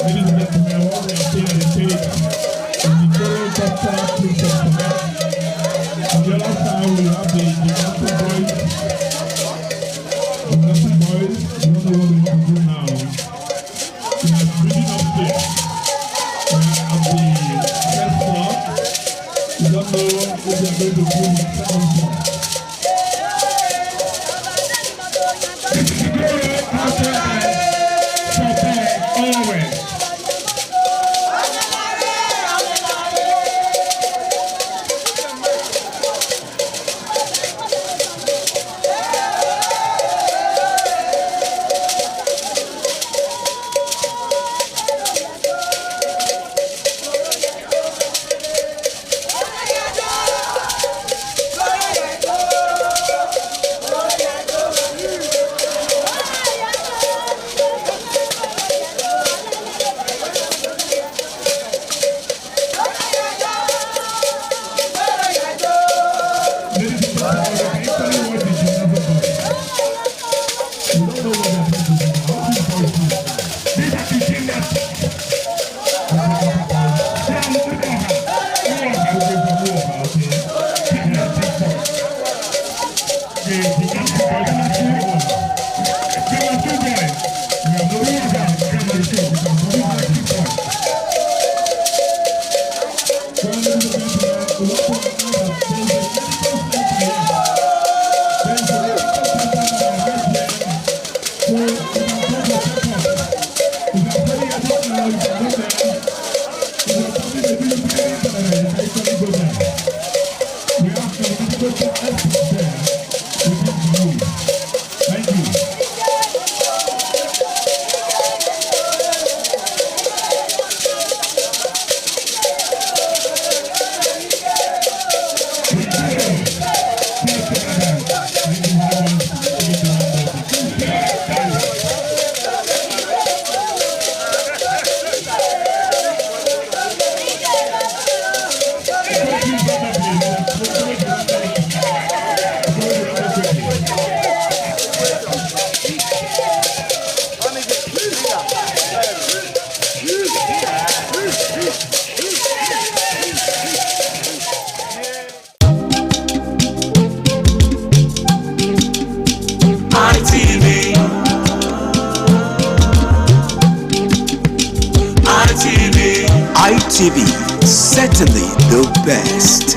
Ladies and gentlemen, what we are seeing at the stage is the total doctor Christian Quebec. On the other side, we have the Gymnastic boys. Gymnastic boys, you don't know what we want to do now. We are reading upstairs. We are at the first floor. We don't know if we are going to do the second floor. ITV, certainly the best.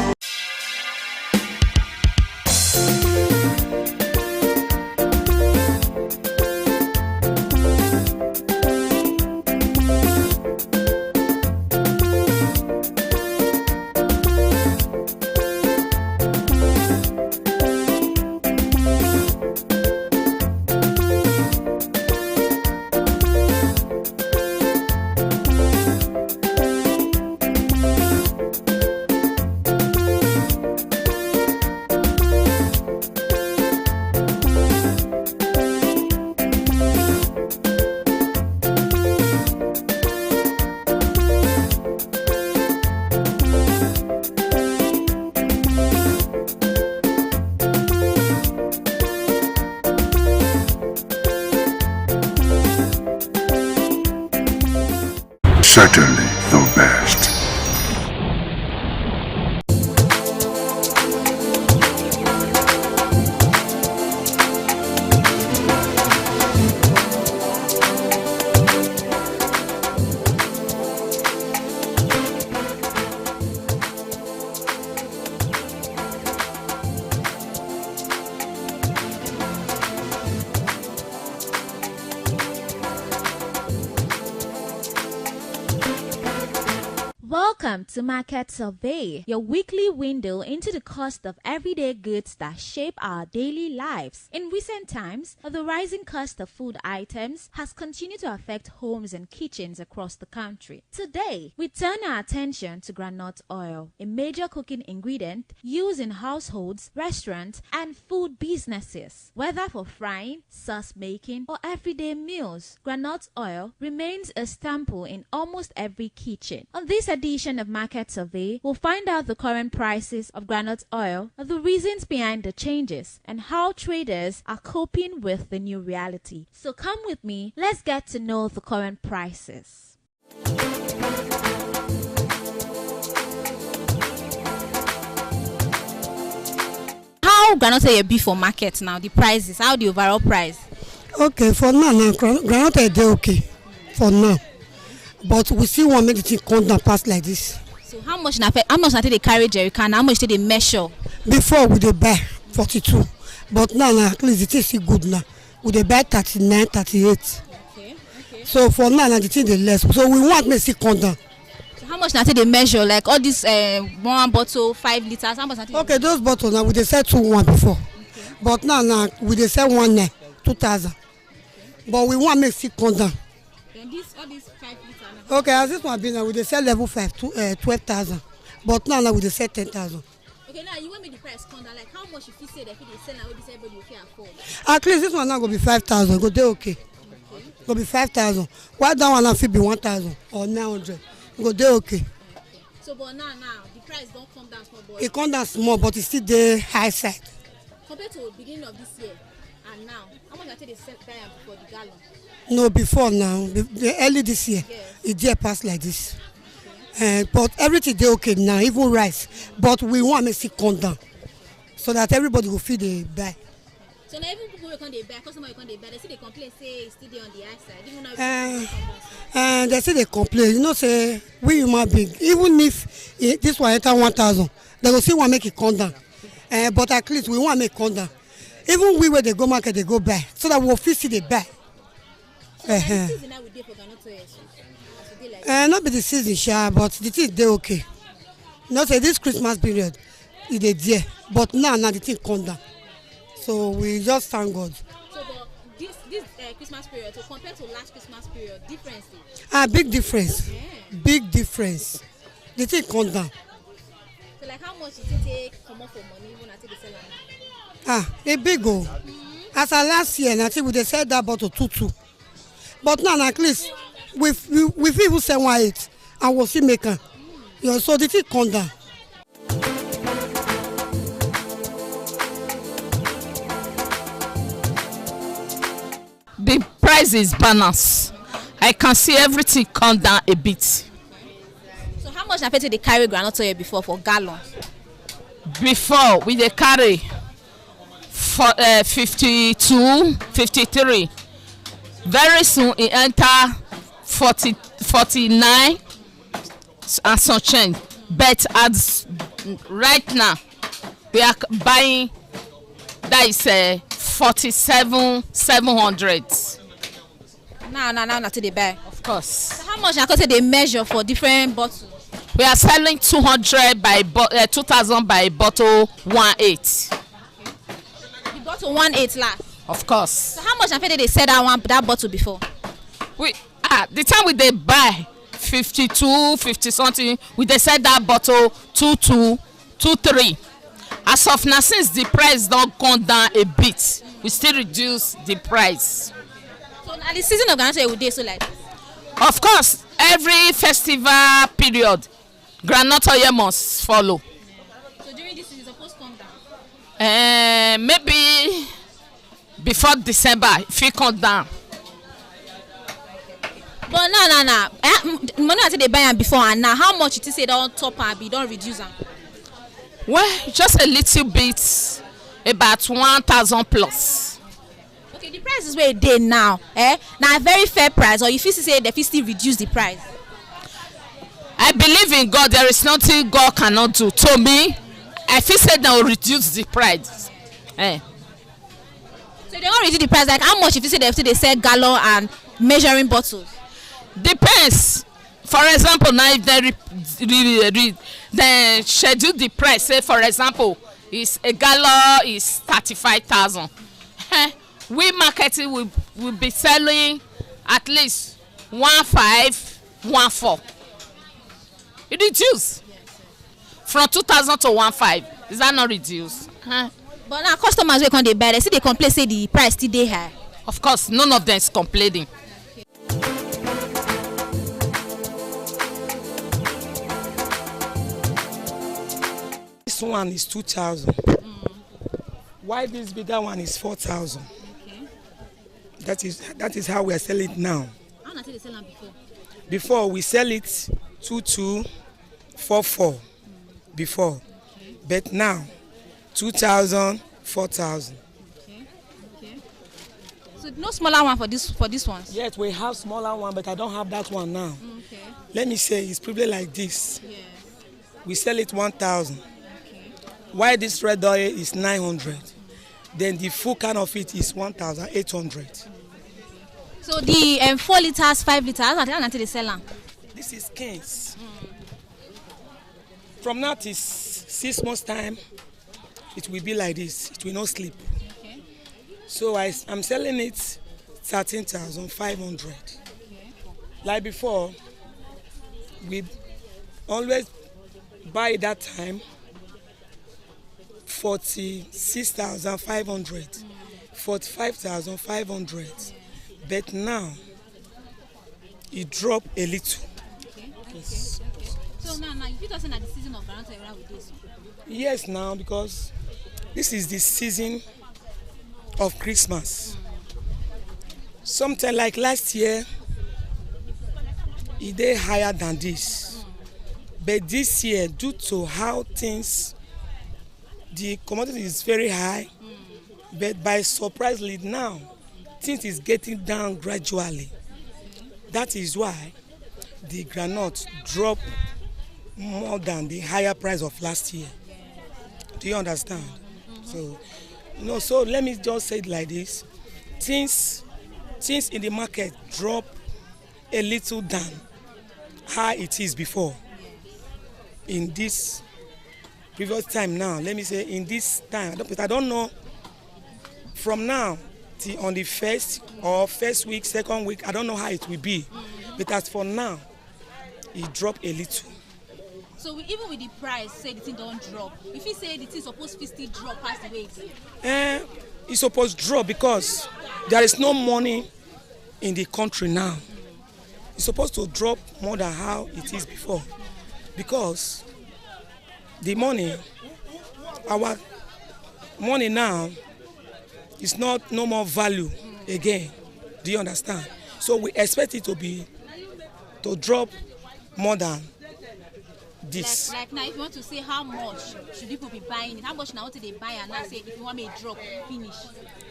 Certainly the best. Welcome to Market Survey, your weekly window into the cost of everyday goods that shape our daily lives. In recent times, the rising cost of food items has continued to affect homes and kitchens across the country. Today, we turn our attention to groundnut oil, a major cooking ingredient used in households, restaurants, and food businesses. Whether for frying, sauce making, or everyday meals, groundnut oil remains a staple in almost every kitchen. On this edition of Market Survey, we'll find out the current prices of groundnut oil, the reasons behind the changes, and how traders are coping with the new reality. So come with me, let's get to know the current prices. How groundnut oil be for market now? The prices, how the overall price? Okay, for now, groundnut oil dey okay for now, but we still want make the thing come down pass like this. So how much na they carry jerry can? How much they measure? Before we dey buy 42, but now at least the thing still good now. We dey buy 39, 38. Okay. So for now the thing dey less. So we want make it come down. So how much na they measure? Like all this one bottle 5 liters. How much na they? Okay, those bottles now we dey sell 2,1 before, okay. But now we dey sell 1,900, 2,000. Okay. But we want make it come down. Then all these 5 liters. Now. Okay, as this one be now we dey sell level 5 to 12,000. But now we dey sell 10,000. Okay, now you want me the price come down? Like how much if you say that if they sell now, this everybody will fit afford? At least this one now go be 5,000. Go dey okay. Go be 5,000. Why that one now fit be 1,000 or 900? Go dey okay. So but now the price don't come down small, but it come down small, but it still dey high side. Compared to the beginning of this year and now, how much I think they sell buy am before the gallon? No, before now, the early this year, yes. It dey pass like this. But everything dey okay now, even rice. But we want make it come down so that everybody will feel the buy. So now even people will come dey buy, customer will come dey buy, they see they complain say it's still there on the high side. Even now they say they complain. You know, say we human being, even if this one enter 1,000, they will still want make it come down. But at least we want make it come down. Even we where they go market, they go buy, so that we will feel see they buy. So the season now we dey for groundnut oil. Not be the season, sure, but the thing dey okay. You know, say this Christmas period, it dey there, but now the thing come down. So we just thank God. So but this Christmas period, so compared to last Christmas period, difference? Big difference. Yeah. Big difference. The thing come down. So like how much did it take come off for money when I take the seller? A big go. As of last year, I think we dey sell that bottle 2,2. But now at least we even sell 1,800 and we'll see make am. So the thing come down. The price is balanced. I can see everything come down a bit. So how much na fit they carry groundnut oil before for gallon? Before we dey carry for 52, 53. Very soon it enter 40, 49 and some change. But as right now we are buying that is 47, 700. Now till they buy. Of course. So how much na they measure for different bottles? We are selling 200 by 2,000 by bottle 1,800. The bottle 1,800 last. Of course. So how much na they sell that bottle before? The time we dey buy 52, 50 something, we dey sell that bottle 2,200, 2,300. As of now, since the price don come down a bit, we still reduce the price. So now the season of groundnut oil will dey so like this? Of course, every festival period, groundnut oil must follow. So during this season, it's supposed to come down? Maybe before December, if it come down. But no. Money I say they buy am before and now, how much you say don top am, you don reduce am? Well, just a little bit, about 1,000 plus. Okay, the price is where it dey now. Now a very fair price, or if you say they fit still reduce the price? I believe in God. There is nothing God cannot do. To me, I feel say they will reduce the price. So they won't reduce the price. Like how much if you say they sell gallon and measuring bottles? Depends. For example, now if they schedule the price, say for example, is a gallon is 35,000. We marketing will be selling at least 1,500, 1,400. It reduce from 2,000 to 1,500. Is that not reduced? But now customers wey come dey buy, they see they complain say the price still dey high. Of course, none of them is complaining. This one is 2,000. Why this bigger one is 4,000? Okay. That is how we are selling it now. How much did they sell them before? Before we sell it 2244 before, but now 2,000, 4,000. Okay. So no smaller one for this ones. Yes, we have smaller one, but I don't have that one now. Okay. Let me say it's probably like this. Yes. We sell it 1,000. Okay. Why this red oil is 900? Then the full can of it is 1,800. So the 4 liters, 5 liters, until they sell them. This is Kings. From now to 6 months time, it will be like this. It will not sleep. Okay. So I'm selling it 13,500. Okay. Like before, we always buy that time 46,500, 45,500. But now it dropped a little. Okay. Yes. Okay. So now you just saying that the season of groundnut oil with this. Yes, now because this is the season of Christmas. Something like last year, it is higher than this. But this year, due to how things, the commodity is very high. But by surprisingly now, things is getting down gradually. That is why the groundnut dropped more than the higher price of last year. Do you understand? So, so let me just say it like this. Things in the market drop a little than how it is before. In this previous time now, let me say in this time, I don't know from now till on the first week, second week, I don't know how it will be. But as for now, it dropped a little. So even with the price, say the thing don't drop. If you say the thing supposed to still drop past the way it is. It's supposed to drop because there is no money in the country now. It's supposed to drop more than how it is before. Because the money, our money now is no more value again. Do you understand? So we expect it to drop more than this. Like now, if you want to say how much should people be buying it, how much now what they buy and now say if you want me to drop, finish.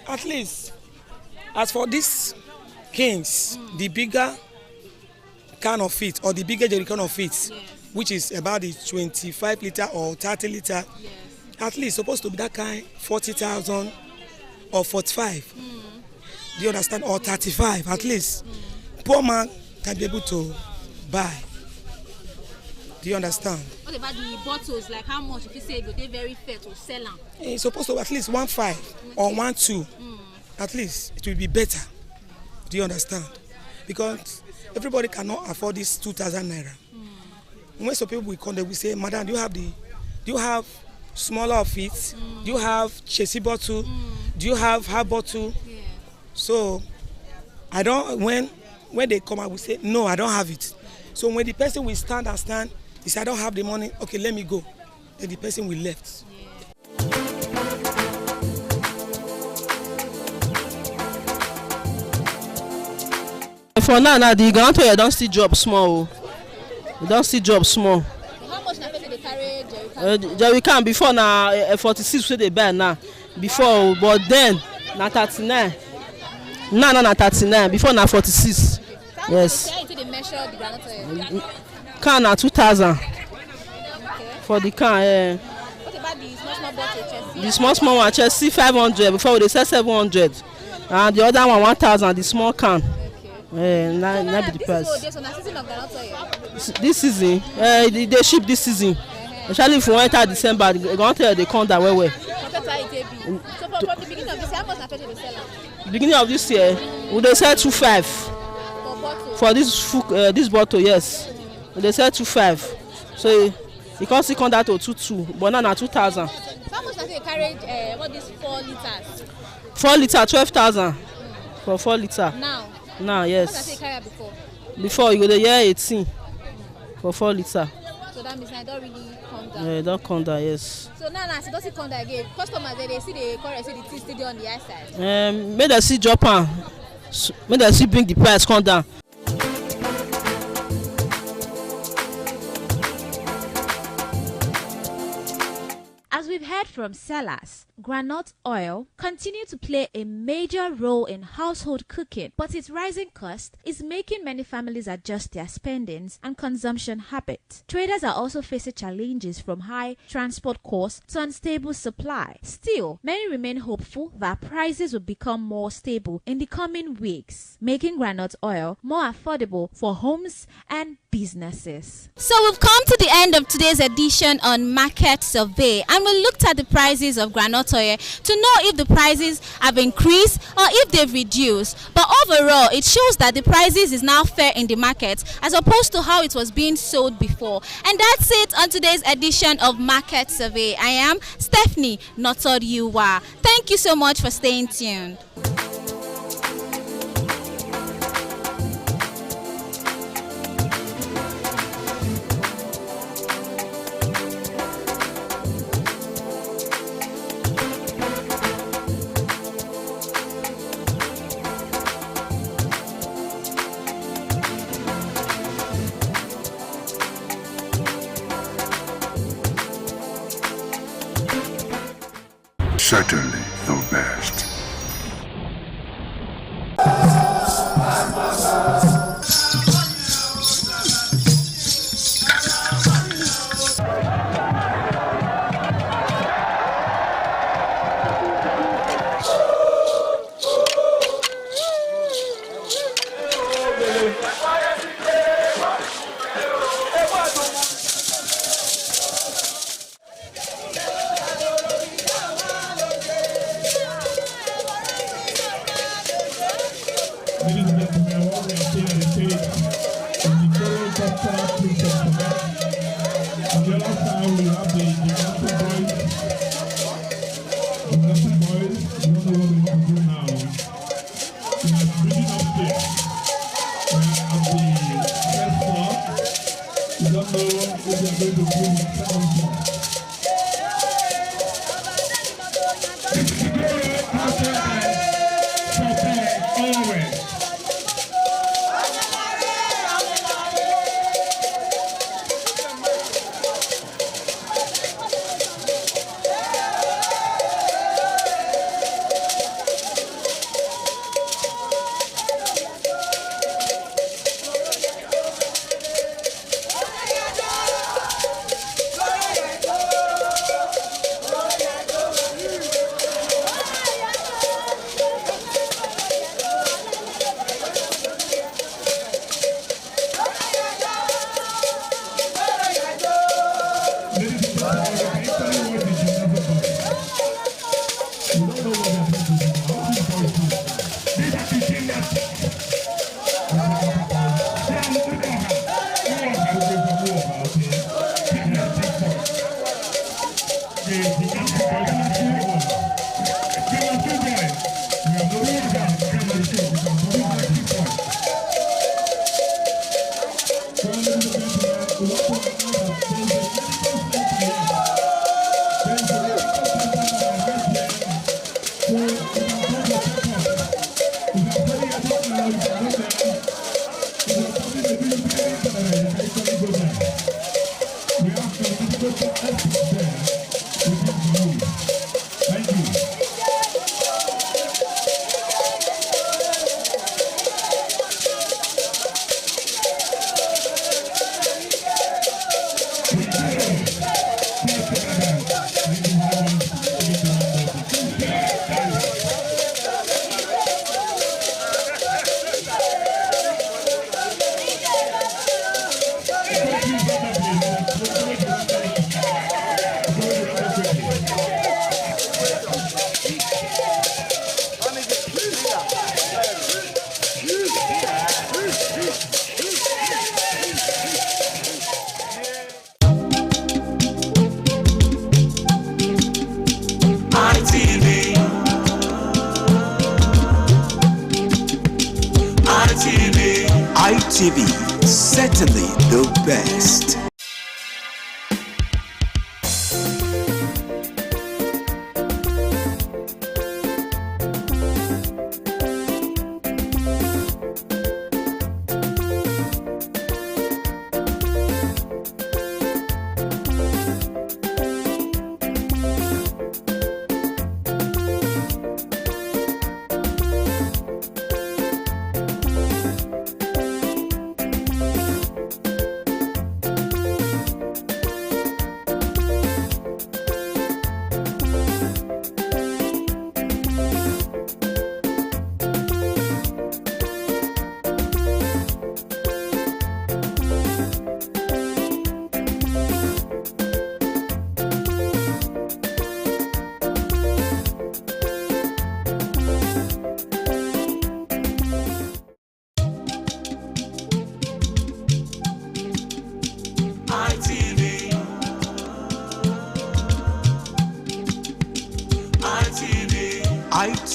At least, as for this Kings, the bigger can of it or the bigger jerrycan of it, Yes. which is about the 25 liter or 30 liter, Yes. at least supposed to be that kind 40,000 or 45. Do you understand? Or 35 at least. Poor man can be able to buy. Do you understand? What about the bottles? Like how much if you say they very fair to sell them? It's supposed to at least 1.5 or 1.2. At least it will be better. Do you understand? Because everybody cannot afford this 2,000 naira. When some people will come, they will say, "Madam, do you have smaller of it? Do you have chassis bottle? Do you have half bottle?" Yeah. So I don't. When they come, I will say, "No, I don't have it." So when the person will stand, he said, "I don't have the money. Okay, let me go." Then the person will left. For now, the ground oil don still drop small. E don still drop small. How much na person dey carry jerrycan? Jerrycan before na 46 wey dey buy now. Before, but then na 39. Now na 39. Before na 46. Yes. How you take dey measure the groundnut oil? Can na 2,000 Okay. for the can. What about the small bottle Chelsea? The small one Chelsea 500. Before we dey sell 700, and the other one 1,000. The small can. Na be the price. So na season of groundnut oil. This season, they ship this season. Especially if we enter December, the groundnut oil dey come down well. Compared to how it take be. So from the beginning of this year, how much na person dey sell am? Beginning of this year, we dey sell 2.5 For bottle? for this bottle. Yes, we dey sell 2.5. So e come still come down to 2.2, but now na 2,000. So how much na say you carry what this 4 liters? 4 litre 12,000 for 4 litre. Now? Now How much na say yes. you carry am before? Before you go dey hear 18 for 4 litre. So that means na e don really come down. E don come down, yes. So now as e don still come down again, customers dey see the current say the thing still dey on the high side. Make dem still drop am, make dem still bring the price come down. Aside from sellers, groundnut oil continues to play a major role in household cooking, but its rising cost is making many families adjust their spendings and consumption habits. Traders are also facing challenges from high transport costs to unstable supply. Still, many remain hopeful that prices will become more stable in the coming weeks, making groundnut oil more affordable for homes and businesses. So we've come to the end of today's edition on Market Survey, and we looked at the prices of groundnut oil to know if the prices have increased or if they've reduced. But overall, it shows that the prices is now fair in the market as opposed to how it was being sold before. And that's it on today's edition of Market Survey. I am Stephanie Notod-Yuwa. Thank you so much for staying tuned. Certainly the best. Ladies and gentlemen, what we are seeing on the stage is the total cultural piece of Quebec. On the other side, we have the Gymnastic boys. Gymnastic boys, we don't know what we want to do now. We are bringing upstairs. We are at the first floor. We don't know if we are going to bring the second floor. ITV, certainly the best.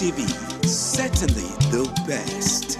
ITV, certainly the best.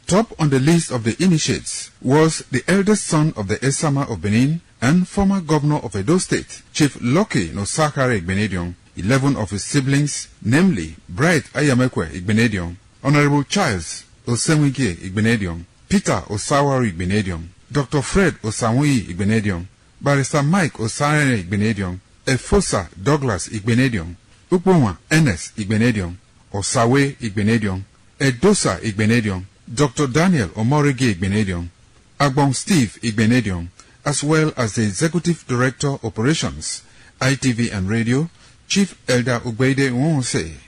Top on the list of the initiates was the eldest son of the Esama of Benin and former governor of Edo State, Chief Lucky Nosakare Igbenedion. 11 of his siblings, namely Bright Ayamekwe Igbenedion, Honorable Charles Osenwige Igbenedion, Peter Osawari Igbenedion, Dr. Fred Osanwi Igbenedion, Barrister Mike Osarene Igbenedion, Efosa Douglas Igbenedion, Ukponwa Ernest Igbenedion, Osawe Igbenedion, Edosa Igbenedion, Dr. Daniel Omorige Igbenedion, Agbon Steve Igbenedion, as well as the Executive Director Operations, ITV and Radio, Chief Elder Ugbeide Nwonse.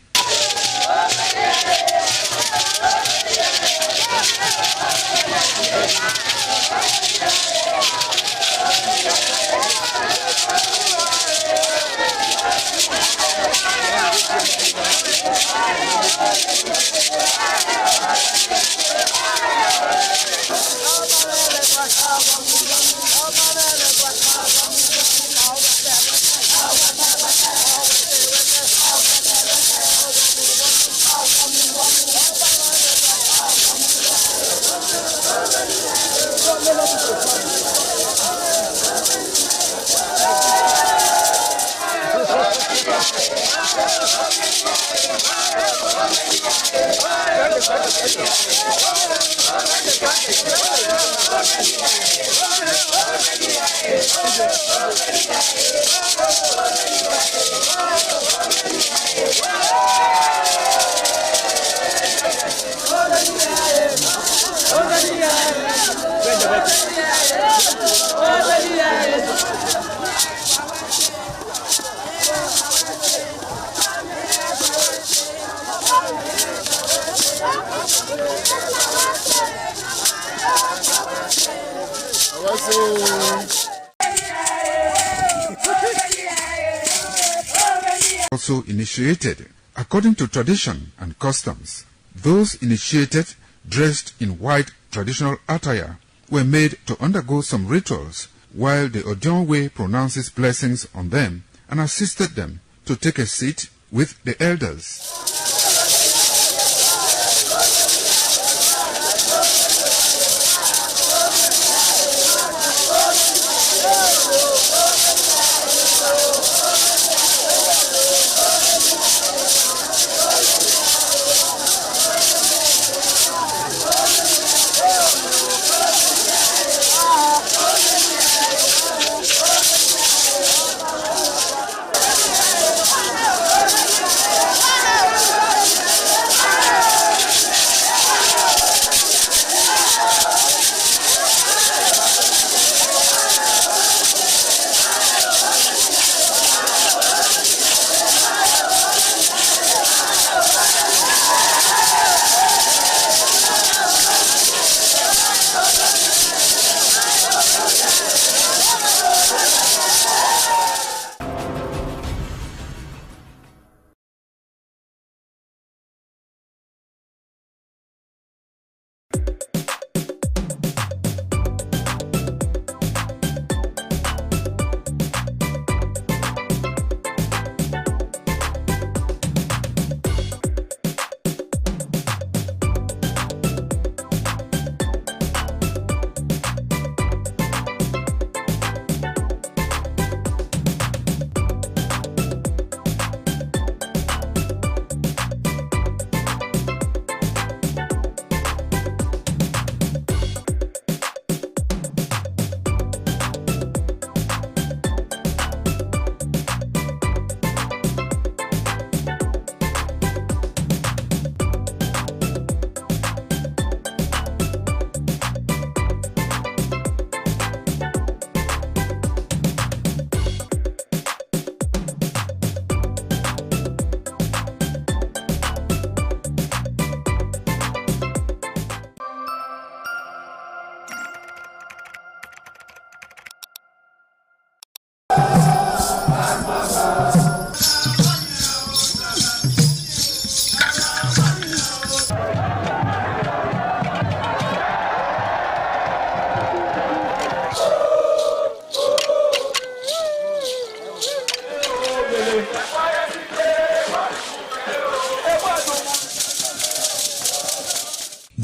Also initiated according to tradition and customs. Those initiated, dressed in white traditional attire, were made to undergo some rituals, while the Odionwe pronounces blessings on them and assisted them to take a seat with the elders.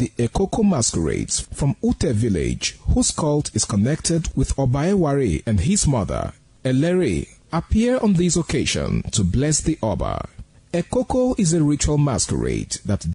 the Ekoko masquerades from Ute village, whose cult is connected with Obaeware and his mother, Elere, appear on this occasion to bless the Oba. Ekoko is a ritual masquerade that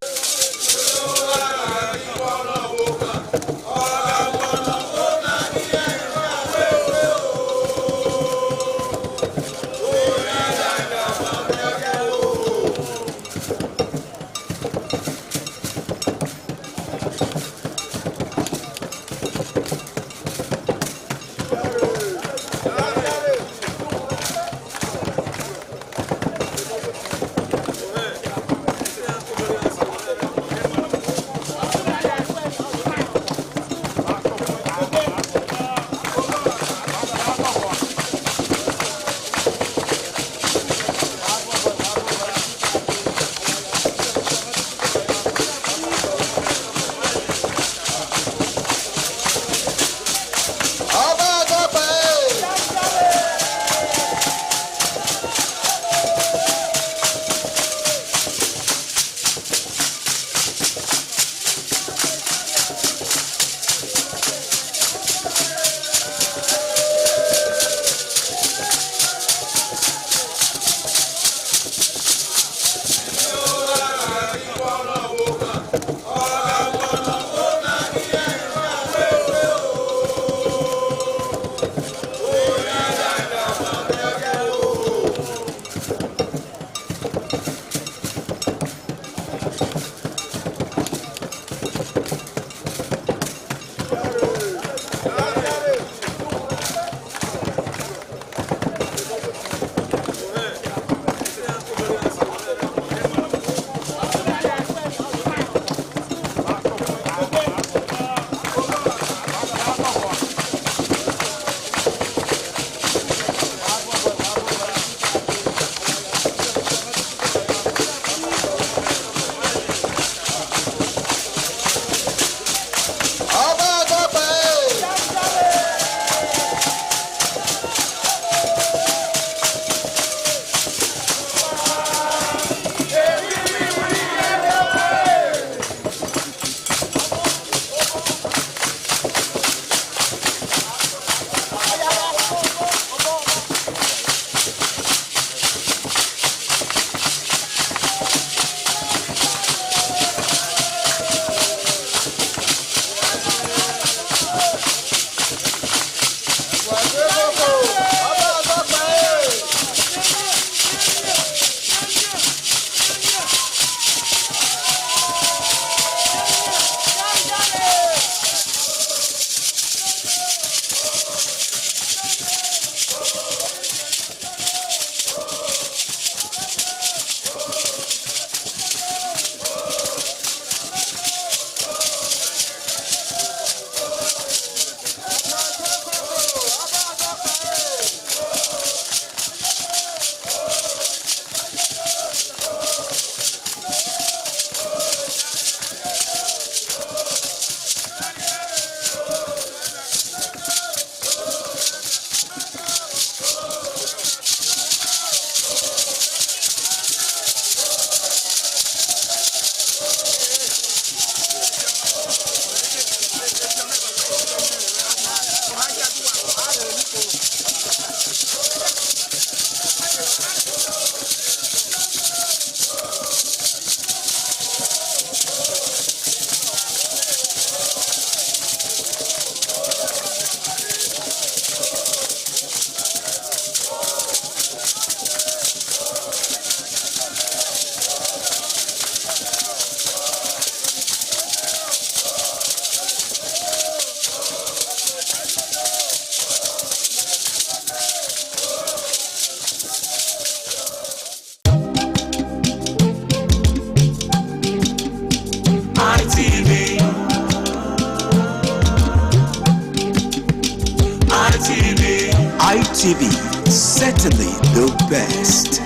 ITV, certainly the best.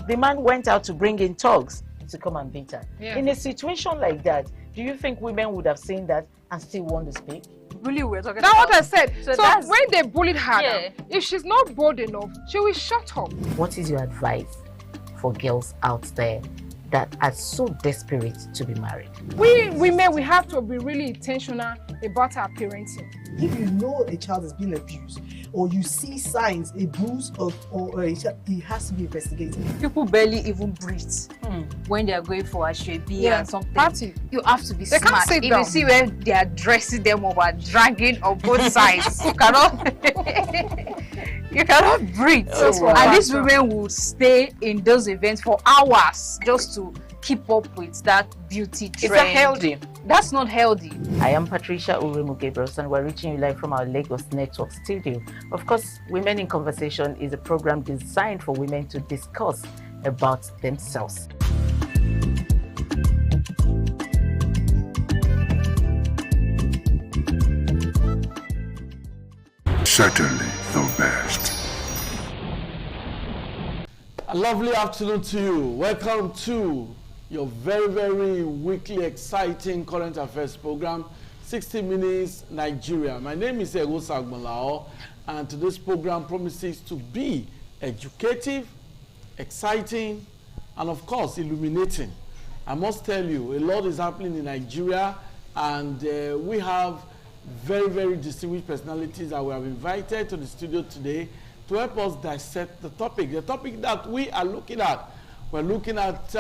The man went out to bring in thugs to come and beat her. Yeah. In a situation like that, do you think women would have seen that and still want to speak? Really, we're talking about. That's what I said. So when they bullied her, Yeah. now, if she's not bold enough, she will shut up. What is your advice for girls out there that are so desperate to be married? We women, we have to be really intentional about our parenting. If you know a child is being abused, or you see signs, a bruise or a child, it has to be investigated. People barely even breathe when they are going for a shrebi and something. Party. You have to be They smart. can't sit If down. you see where they are dressing them or are dragging on both sides, you cannot breathe. And these women will stay in those events for hours just to keep up with that beauty trend. Is that healthy? That's not healthy. I am Patricia Uremu Gabriels, and we're reaching you live from our Lagos Network studio. Of course, Women in Conversation is a program designed for women to discuss about themselves. Certainly the best. A lovely afternoon to you. Welcome to your very, very weekly exciting current affairs program, 60 Minutes Nigeria. My name is Ego Sagmalao, and today's program promises to be educative, exciting, and of course, illuminating. I must tell you, a lot is happening in Nigeria, and we have very, very distinguished personalities that we have invited to the studio today to help us dissect the topic. The topic that we are looking at, we're looking at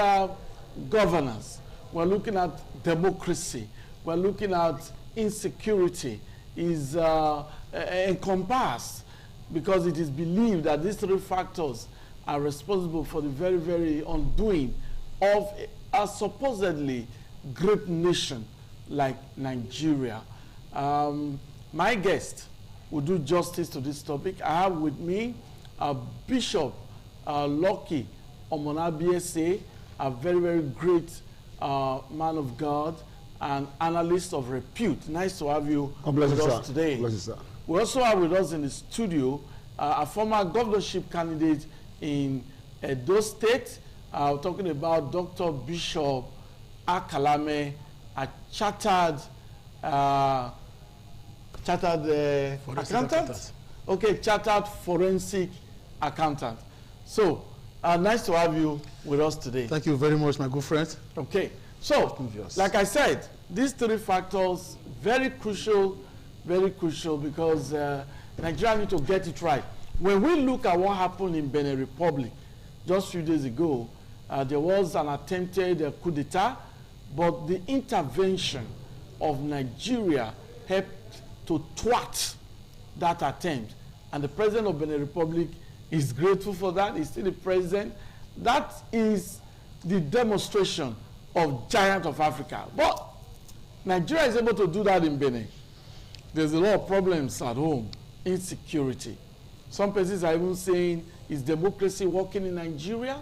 governance, we're looking at democracy, we're looking at insecurity is encompassed because it is believed that these three factors are responsible for the very, very undoing of a supposedly great nation like Nigeria. My guest will do justice to this topic. I have with me Bishop Lucky Omonabiese, a very, very great man of God and analyst of repute. Nice to have you with us today. We also have with us in the studio a former governorship candidate in Edo State. We're talking about Dr. Bishop Akalame, a chartered accountant? Okay, chartered forensic accountant. So, nice to have you with us today. Thank you very much, my good friend. Okay, so, like I said, these three factors, very crucial because Nigeria need to get it right. When we look at what happened in Benin Republic just a few days ago, there was an attempted coup d'etat, but the intervention of Nigeria helped to thwart that attempt. And the president of Benin Republic is grateful for that. He's still the president. That is the demonstration of giant of Africa. But Nigeria is able to do that in Benin. There's a lot of problems at home. Insecurity. Some places are even saying, is democracy working in Nigeria?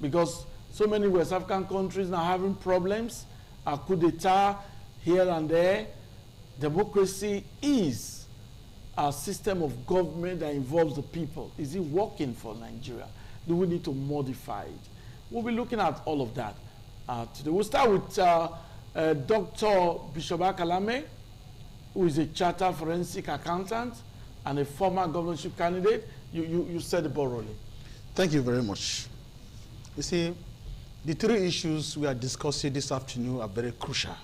Because so many West African countries now having problems. A coup d'etat here and there. Democracy is a system of government that involves the people. Is it working for Nigeria? Do we need to modify it? We'll be looking at all of that today. We'll start with Dr. Bishop Akalame, who is a chartered forensic accountant and a former governorship candidate. You said the ball rolling. Thank you very much. You see, the three issues we are discussing this afternoon are very crucial.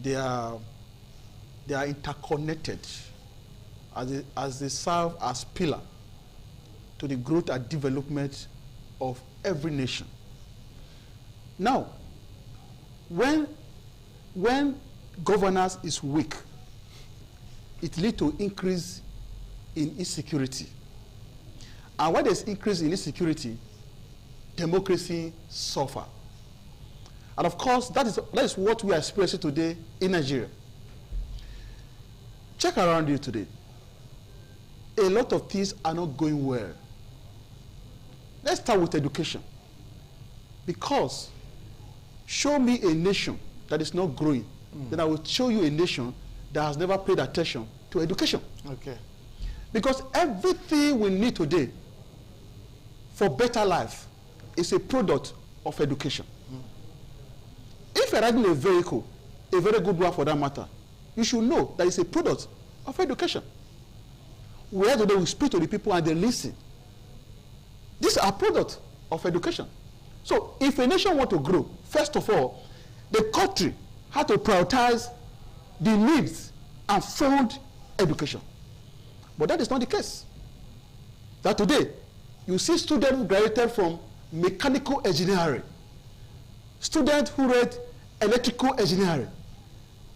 They are interconnected as they serve as pillar to the growth and development of every nation. Now, when governance is weak, it leads to increase in insecurity. And when there's increase in insecurity, democracy suffers. And of course, that is what we are experiencing today in Nigeria. Check around you today. A lot of things are not going well. Let's start with education. Because show me a nation that is not growing, then I will show you a nation that has never paid attention to education. Okay. Because everything we need today for better life is a product of education. If you're riding a vehicle, a very good one for that matter, you should know that it's a product of education. Where today we speak to the people and they listen. These are products of education. So if a nation wants to grow, first of all, the country has to prioritize the needs and fund education. But that is not the case. That today, you see students who graduated from mechanical engineering, students who read electrical engineering.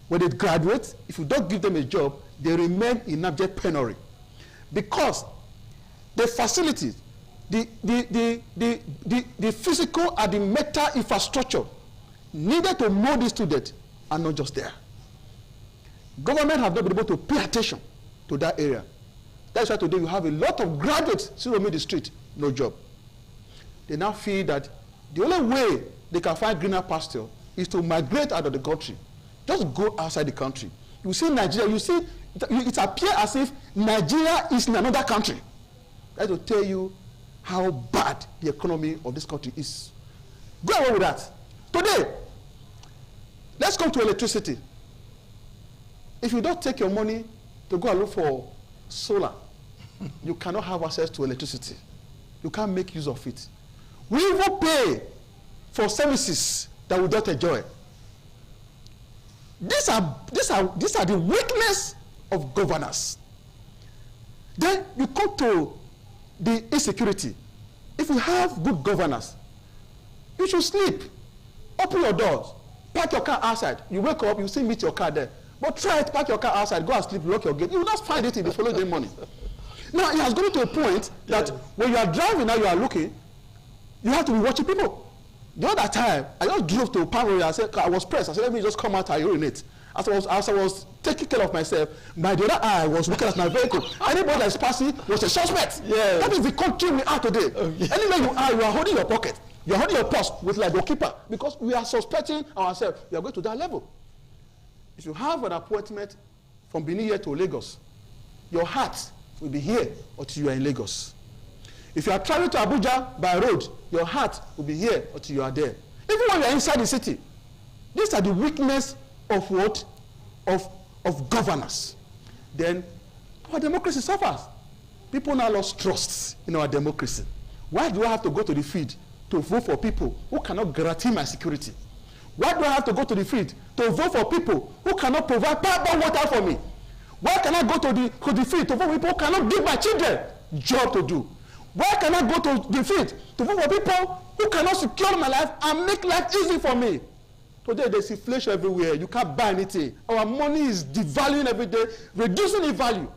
When they graduate, if you don't give them a job, they remain in abject penury. Because the facilities, the physical and the mental infrastructure needed to mold these students are not just there. Government have not been able to pay attention to that area. That's why today you have a lot of graduates still roaming the street, no job. They now feel that the only way they can find greener pasture is to migrate out of the country. Just go outside the country. You see Nigeria, you see, it appears as if Nigeria is in another country. That will tell you how bad the economy of this country is. Go away with that. Today, let's come to electricity. If you don't take your money to go and look for solar, you cannot have access to electricity. You can't make use of it. We even pay for services that we don't enjoy. These are the weakness of governance. Then you come to the insecurity. If you have good governance, you should sleep. Open your doors. Park your car outside. You wake up, you still meet your car there. But try it, park your car outside, go and sleep, lock your gate. You will not find it in the following morning. Now, it has gone to a point that when you are driving now, you are looking, you have to be watching people. The other time, I just drove to Palm. I was pressed. I said, let me just come out and urinate. As I was taking care of myself, my the other eye was looking at my vehicle. Anybody that's passing was a suspect. Yeah. That is the country we are today. Okay. Anywhere you are holding your pocket. You are holding your purse with like your keeper because we are suspecting ourselves. We are going to that level. If you have an appointment from Benin here to Lagos, your heart will be here until you are in Lagos. If you are traveling to Abuja by road, your heart will be here until you are there. Even when you are inside the city, these are the weakness of what? Of governance. Then our democracy suffers. People now lost trust in our democracy. Why do I have to go to the field to vote for people who cannot guarantee my security? Why do I have to go to the field to vote for people who cannot provide pipe water for me? Why can I go to the field to vote for people who cannot give my children job to do? Why can I go to the field to vote for people who cannot secure my life and make life easy for me? Today there's inflation everywhere. You can't buy anything. Our money is devaluing every day, reducing in value.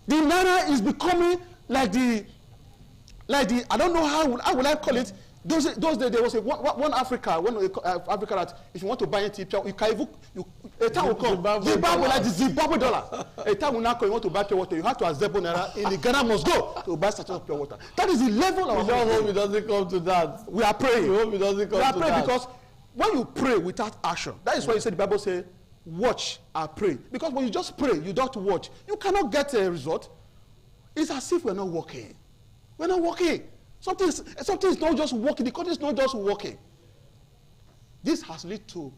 The naira is becoming like the I don't know how would I call it. Those days there was one Africa that if you want to buy anything, you can even a time will come. Zimbabwe like the Zimbabwe dollar. A time will now come. You want to buy pure water, you have to accept naira. In the Ghana must go to buy such a pure water. That is the level of. We don't hope it doesn't come to that. We are praying. We hope it doesn't come to that. We are praying because when you pray without action, that is why you say the Bible say, watch and pray. Because when you just pray, you don't watch, you cannot get a result. It's as if we're not working. We're not working. Something is not just working. The country is not just working. This has led to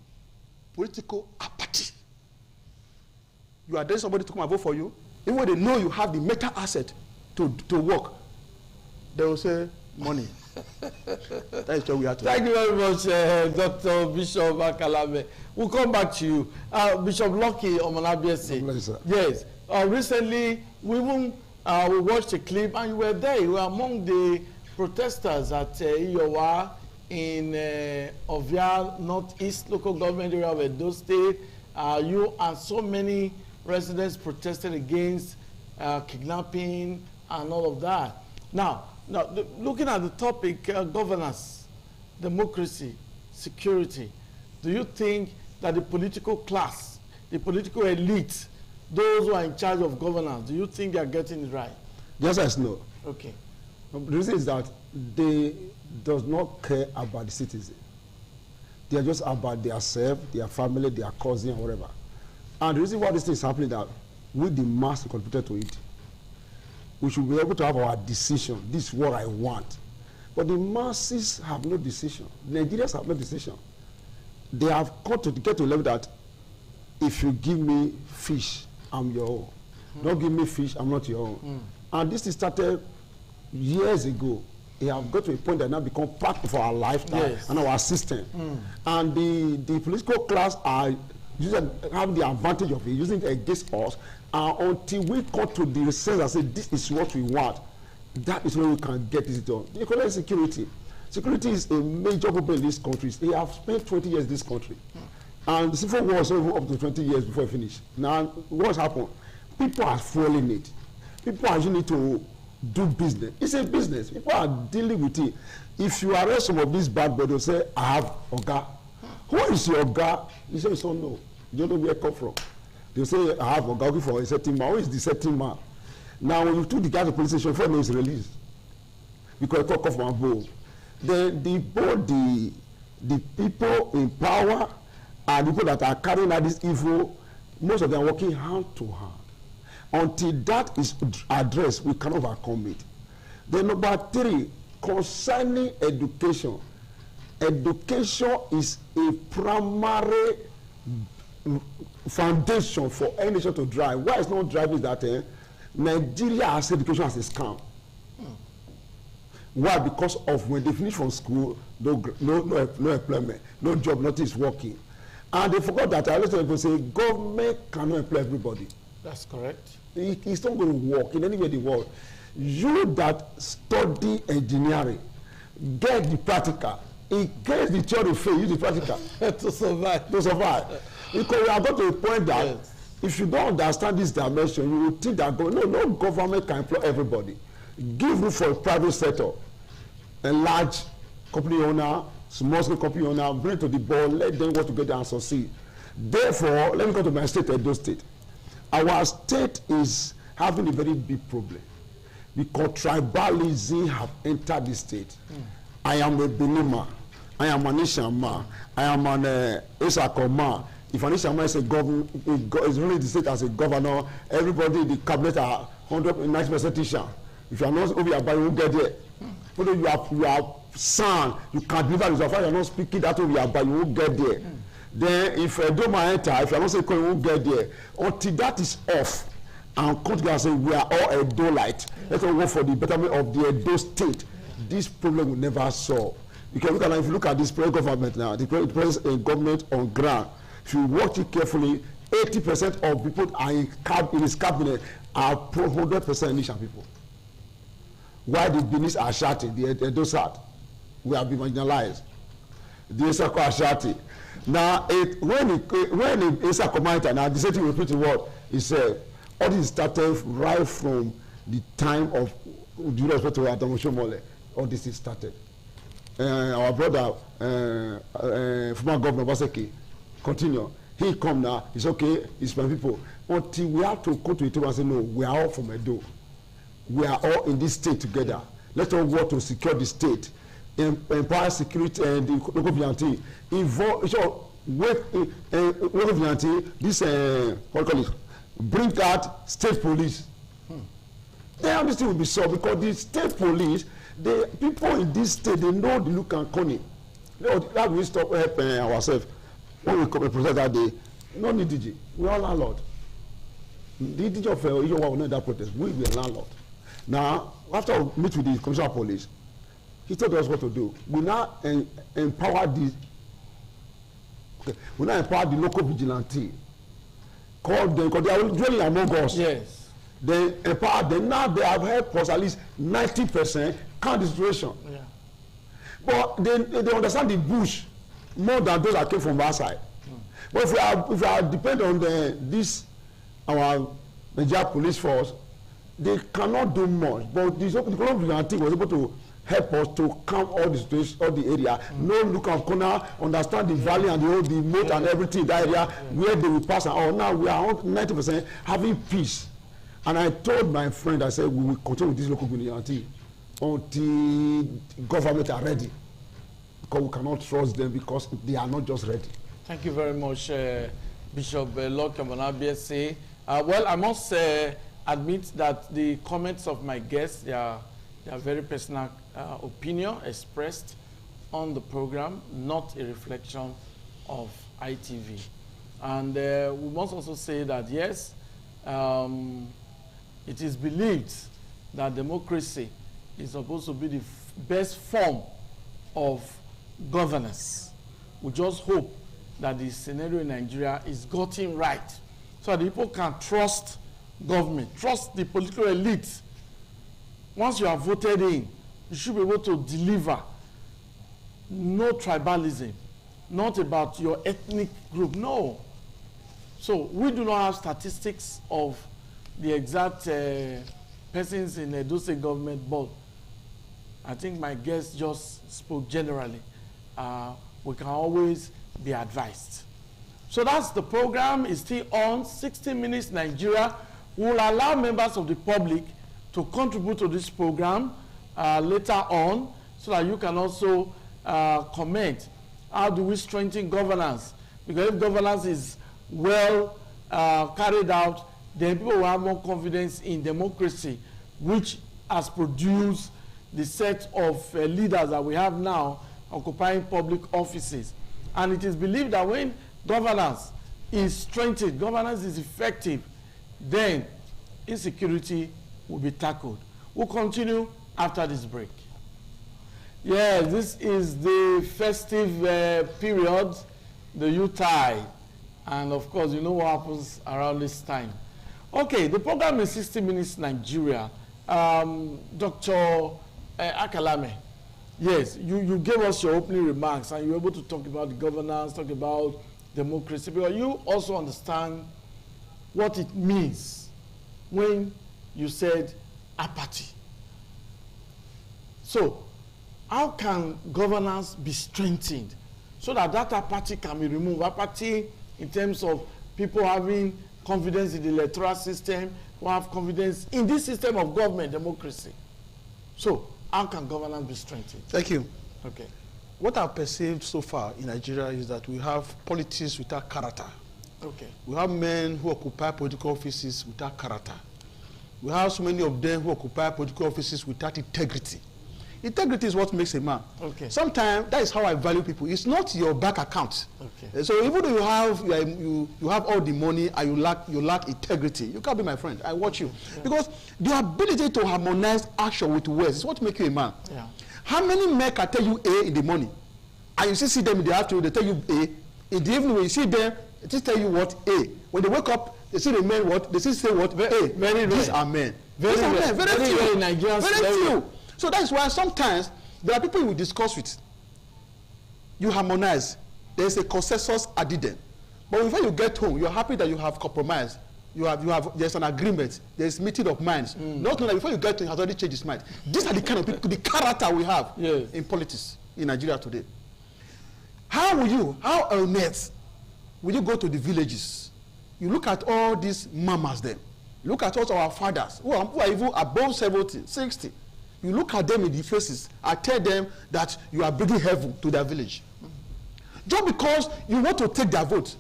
political apathy. You are daring somebody to come and vote for you. Even when they know you have the mental asset to work, they will say, money. That is what we have to do. Thank you very much, Dr. Bishop Akalame. We'll come back to you. Bishop Lucky Omalabiese. Yes. Recently, we watched a clip, and you were there. You were among the protesters at Iyowa in Ovia Northeast local government area of Edo State. You and so many residents protested against kidnapping and all of that. Now, looking at the topic, governance, democracy, security, do you think that the political class, the political elite, those who are in charge of governance, do you think they are getting it right? The answer is no. Okay. The reason is that they does not care about the citizen. They are just about their self, their family, their cousin, or whatever. And the reason why this thing is happening is that we, the mass, contributed to it. We should be able to have our decision. This is what I want. But the masses have no decision. The Nigerians have no decision. They have got to get to a level that if you give me fish, I'm your own. Don't give me fish, I'm not your own. And this started years ago It have got to a point that now become part of our lifestyle Yes. and our system. And the political class are have the advantage of it, using it against us. Until we come to the sense and say, this is what we want, that is when we can get this done. The economic security. Security is a major problem in this country. They have spent 20 years in this country. And the Civil War was up to 20 years before it finished. Now, what's happened? People are fueling it. People are using it to do business. It's a business. People are dealing with it. If you arrest some of these bad boys, they'll say, I have Oga. Who is your Oga? You say, so no. You don't know where it come from. They'll say, I have Oga looking for a certain man. Who is the certain man? Now, when you took the guy to the police station, before he was released, because he come from a bowl. Then the people in power and the people that are carrying out this evil, most of them are working hand to hand. Until that is addressed, we cannot overcome it. Then number 3, concerning education. Education is a primary foundation for any nation to drive. Why it's not driving is that Nigeria has education as a scam. Why? Because of when they finish from school, no employment, no job, nothing is working. And they forgot that I listen to people say government cannot employ everybody. That's correct. It's not going to work in anywhere in the world. You that study engineering, get the practical. In case the theory fail, use the practical to survive. To survive. Because we are got to a point that yes. If you don't understand this dimension, you will think that no government can employ everybody. Give room for a private sector, a large company owner, small scale company owner, bring to the board, let them work together and succeed. Therefore, let me go to my state, Edo State. Our state is having a very big problem because tribalism have entered the state. I am a Benima, I am an Ishama, I am an Esakoma. If an Ishama is a governor, is really the state as a governor, everybody in the cabinet are 190% Isha. If you are not over your you won't get there. But if you are son, you can deliver yourself. If you are not speaking that over your you won't get there. Then if Edoma enter, if you are not saying you won't get there. Until that is off, and come together and say we are all Edo-lite. Let's all work for the betterment of the Edo state. This problem will never solve. You can look at, if you look at this present government now, the present government on ground, if you watch it carefully, 80% of people are in his cabinet are 100% Nishan people. Why the Benis are shouting, the Edo South, we have been marginalized. The Esako are shouting. Now, when Esako Maita, now the same thing repeat the word, he said, all this started right from the time of due respect to Adamu Shomole. All this is started. Our brother, former governor Baseki, continue. He come now, it's okay, it's my people. Until we have to go to it and say, no, we are all from Edo. We are all in this state together. Let us work to secure the state, empower security and the local vigilante. Involve, so local vigilante, this what do you call it? Bring out state police. Then this thing will be solved because the state police, the people in this state, they know the look and cunning. That we stop helping ourselves. When we come and protest that day, no need DG. We are landlord. The DG of Ijowa will not that protest. We are landlord. Now, after we meet with the commissioner of police, he told us what to do. We now empower the local vigilante. Call them because they are dwelling among us. Yes. They empower them. Now they have helped us at least 90% count the situation. Yeah. But they understand the bush more than those that came from our side. But if we are dependent on this our Nigeria police force, they cannot do much. But the local vigilante was able to help us to count all the situations, all the area. No look of corner, understand the valley and the moat and everything in that area where they will pass. And all now we are 90% having peace. And I told my friend, I said, we will continue with this local vigilante until government are ready. Because we cannot trust them because they are not just ready. Thank you very much, Bishop Lord Kambona-Biese. Well, I must admit that the comments of my guests, they are very personal opinion expressed on the program, not a reflection of ITV. And we must also say that, yes, it is believed that democracy is supposed to be the best form of governance. We just hope that the scenario in Nigeria is gotten right, so that people can trust government, trust the political elite. Once you are voted in, you should be able to deliver. No tribalism, not about your ethnic group, no. So we do not have statistics of the exact persons in Edo State government, but I think my guest just spoke generally. We can always be advised. So that's the program. Is still on. 60 Minutes Nigeria will allow members of the public to contribute to this program later on, so that you can also comment. How do we strengthen governance? Because if governance is well carried out, then people will have more confidence in democracy, which has produced the set of leaders that we have now occupying public offices. And it is believed that when governance is strengthened, governance is effective, then insecurity will be tackled. We'll continue after this break. Yeah, this is the festive period, the Yuletide. And of course, you know what happens around this time. Okay, the program is 60 Minutes Nigeria. Dr. Akalame, yes, you gave us your opening remarks and you were able to talk about the governance, talk about democracy, because you also understand what it means when you said apathy. So, how can governance be strengthened so that that apathy can be removed? Apathy in terms of people having confidence in the electoral system, who have confidence in this system of government, democracy. So, how can governance be strengthened? Thank you. Okay. What I've perceived so far in Nigeria is that we have politics without character. Okay. We have men who occupy political offices without character. We have so many of them who occupy political offices without integrity. Integrity is what makes a man. Okay. Sometimes that is how I value people. It's not your bank account. Okay. So even though you have all the money and you lack integrity, you can't be my friend. I watch you. Yeah. Because the ability to harmonize action with words is what makes you a man. Yeah. How many men can tell you A in the morning, and you see them in the afternoon, they tell you A. In the evening, when you see them, they just tell you what A. When they wake up, they see the men what? They say what? A. Very These are men. Very These are men. Very few. Very few. So that's why sometimes there are people you discuss with. You harmonize. There's a consensus addendum. But before you get home, you're happy that you have compromised. There's an agreement. There's meeting of minds. Not knowing that before you get to, he has already changed his mind. These are the kind of people, the character we have in politics in Nigeria today. How on earth will you go to the villages? You look at all these mamas there. Look at all our fathers who are even above 70, 60. You look at them in the faces and tell them that you are bringing heaven to their village. Just because you want to take their vote.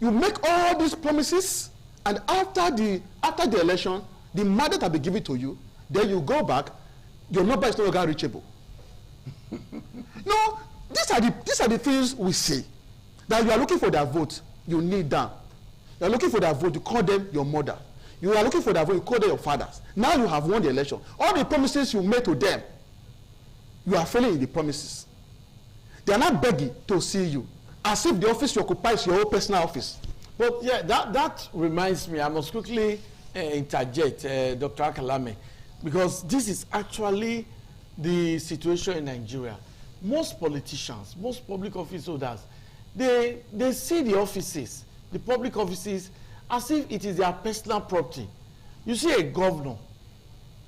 You make all these promises, and after the election, the mandate will be given to you. Then you go back, your number is no longer reachable. No, these are the things we see. That you are looking for their vote, you kneel down. You are looking for their vote, you call them your mother. You are looking for their vote, you call them your fathers. Now you have won the election. All the promises you made to them, you are failing in the promises. They are not begging to see you, as if the office you occupy is your own personal office. But yeah, that reminds me, I must quickly interject, Dr. Akalame, because this is actually the situation in Nigeria. Most politicians, most public office holders, they see the offices, the public offices, as if it is their personal property. You see a governor